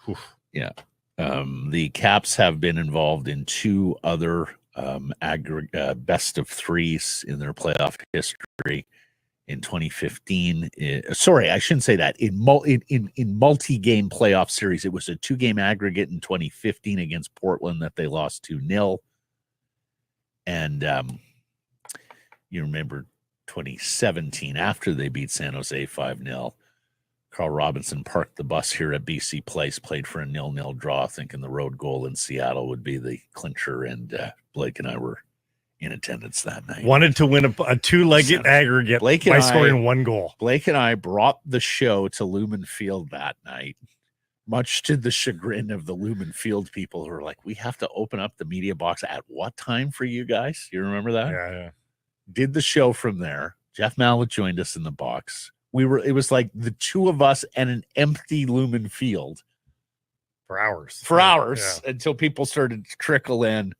Oof. Yeah. The Caps have been involved in 2 other best of 3s in their playoff history. In 2015, sorry, I shouldn't say that. In multi-game playoff series, it was a 2-game aggregate in 2015 against Portland that they lost 2-0. And you remember 2017 after they beat San Jose 5-0. Carl Robinson parked the bus here at BC Place, played for a 0-0 draw, thinking the road goal in Seattle would be the clincher, and Blake and I were in attendance that night. Wanted to win a 2-legged aggregate by scoring 1 goal. Blake and I brought the show to Lumen Field that night, much to the chagrin of the Lumen Field people who were like, we have to open up the media box at what time for you guys? You remember that? Yeah. Did the show from there. Jeff Mallett joined us in the box. It was like the 2 of us and an empty Lumen Field. For hours. Until people started to trickle in.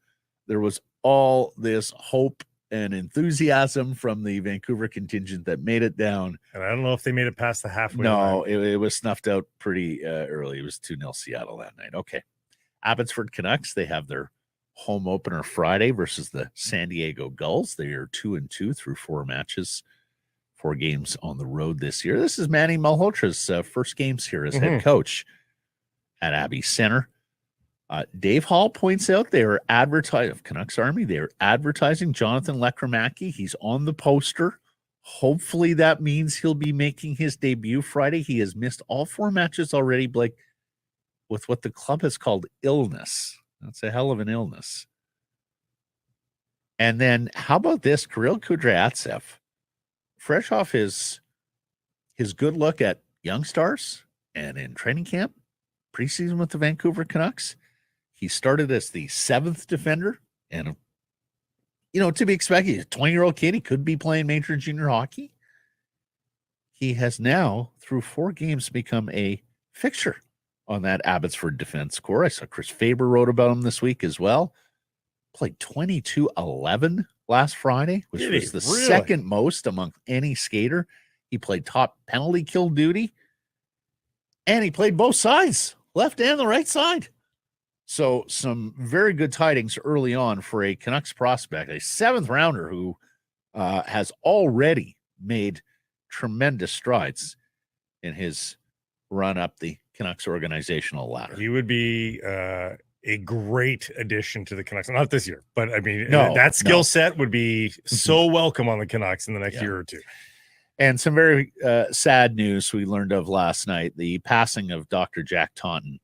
There was all this hope and enthusiasm from the Vancouver contingent that made it down. And I don't know if they made it past the halfway line. It was snuffed out pretty early. It was 2-0 Seattle that night. Okay. Abbotsford Canucks, they have their home opener Friday versus the San Diego Gulls. They are 2-2 through 4 matches, 4 games on the road this year. This is Manny Malhotra's first games here as head coach at Abbey Center. Dave Hall points out they are advertising of Canucks Army. They are advertising Jonathan Lekramaki. He's on the poster. Hopefully that means he'll be making his debut Friday. He has missed all 4 matches already, Blake, with what the club has called illness. That's a hell of an illness. And then how about this? Kirill Kudryavtsev, fresh off his good look at young stars and in training camp, preseason with the Vancouver Canucks. He started as the 7th defender, and, to be expected, a 20-year-old kid, he could be playing major junior hockey. He has now, through 4 games, become a fixture on that Abbotsford defense core. I saw Chris Faber wrote about him this week as well. Played 22-11 last Friday, which was the second most among any skater. He played top penalty kill duty, and he played both sides, left and the right side. So some very good tidings early on for a Canucks prospect, a 7th rounder who has already made tremendous strides in his run up the Canucks organizational ladder. He would be a great addition to the Canucks. Not this year, but I mean, that skill set would be so welcome on the Canucks in the next year or two. And some very sad news we learned of last night, the passing of Dr. Jack Taunton,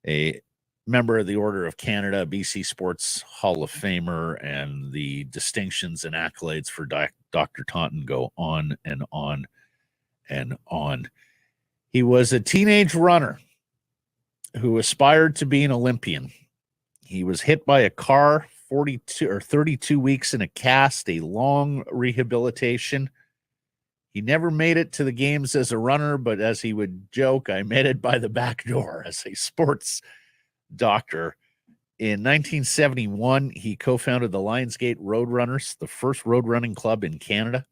a member of the Order of Canada, BC Sports Hall of Famer, and the distinctions and accolades for Dr. Taunton go on and on and on. He was a teenage runner who aspired to be an Olympian. He was hit by a car, 32 weeks in a cast, a long rehabilitation. He never made it to the games as a runner, but as he would joke, I made it by the back door as a sports doctor. In 1971, he co-founded the Lionsgate Roadrunners, the first road running club in Canada.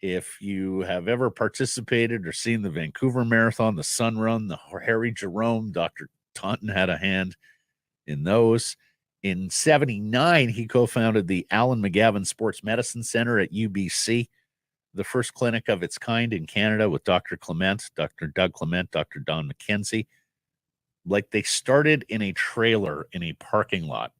If you have ever participated or seen the Vancouver Marathon, the Sun Run, the Harry Jerome, Dr. Taunton had a hand in those. In 79, he co-founded the Alan McGavin Sports Medicine Center at UBC, the first clinic of its kind in Canada with Dr. Clement, Dr. Doug Clement, Dr. Don McKenzie. Like, they started in a trailer in a parking lot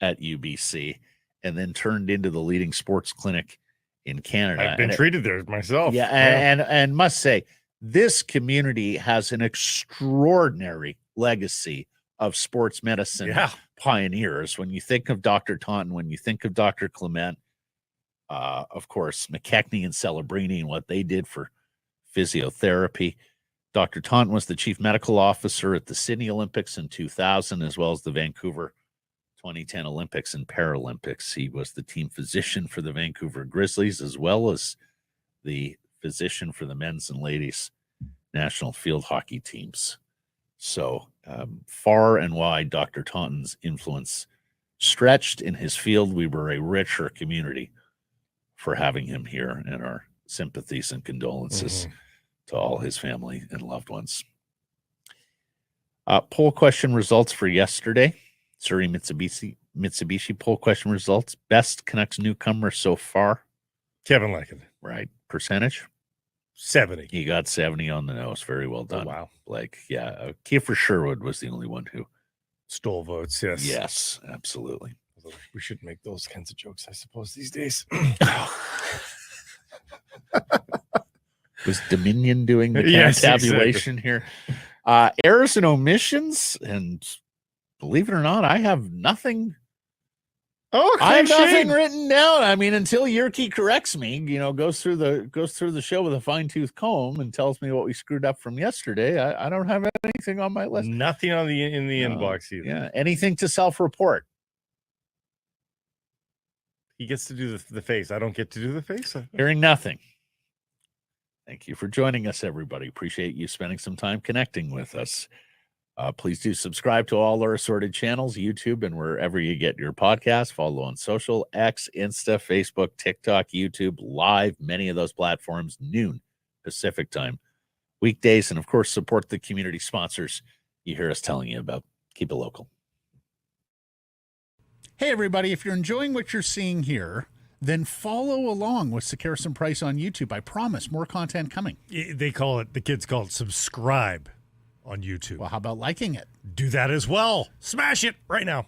at UBC and then turned into the leading sports clinic in Canada. I've been treated there myself. Yeah, and must say, this community has an extraordinary legacy of sports medicine pioneers. When you think of Dr. Taunton, when you think of Dr. Clement, of course, McKechnie and Celebrini and what they did for physiotherapy. Dr. Taunton was the chief medical officer at the Sydney Olympics in 2000, as well as the Vancouver 2010 Olympics and Paralympics. He was the team physician for the Vancouver Grizzlies, as well as the physician for the men's and ladies national field hockey teams. So far and wide, Dr. Taunton's influence stretched in his field. We were a richer community for having him here, and our sympathies and condolences to all his family and loved ones. Poll question results for yesterday. Surrey Mitsubishi poll question results. Best Canucks newcomer so far. Kevin Lakin. Right. Percentage? 70. He got 70 on the nose. Very well done. Oh, wow. Like, yeah. Kiefer Sherwood was the only one who stole votes. Yes. Yes, absolutely. We should make those kinds of jokes, I suppose, these days. Was Dominion doing the tabulation here? Errors and omissions, and believe it or not, I have nothing. I have nothing written down. I mean, until Yerke corrects me, goes through the show with a fine-tooth comb and tells me what we screwed up from yesterday. I don't have anything on my list. Nothing in the inbox either. Yeah, anything to self-report. He gets to do the face. I don't get to do the face. Hearing nothing. Thank you for joining us, everybody. Appreciate you spending some time connecting with us. Please do subscribe to all our assorted channels, YouTube, and wherever you get your podcasts. Follow on social, X, Insta, Facebook, TikTok, YouTube, live, many of those platforms, noon Pacific time, weekdays, and of course, support the community sponsors you hear us telling you about. Keep it local. Hey, everybody, if you're enjoying what you're seeing here, then follow along with Sekeres and Price on YouTube. I promise more content coming. The kids call it subscribe on YouTube. Well, how about liking it? Do that as well. Smash it right now.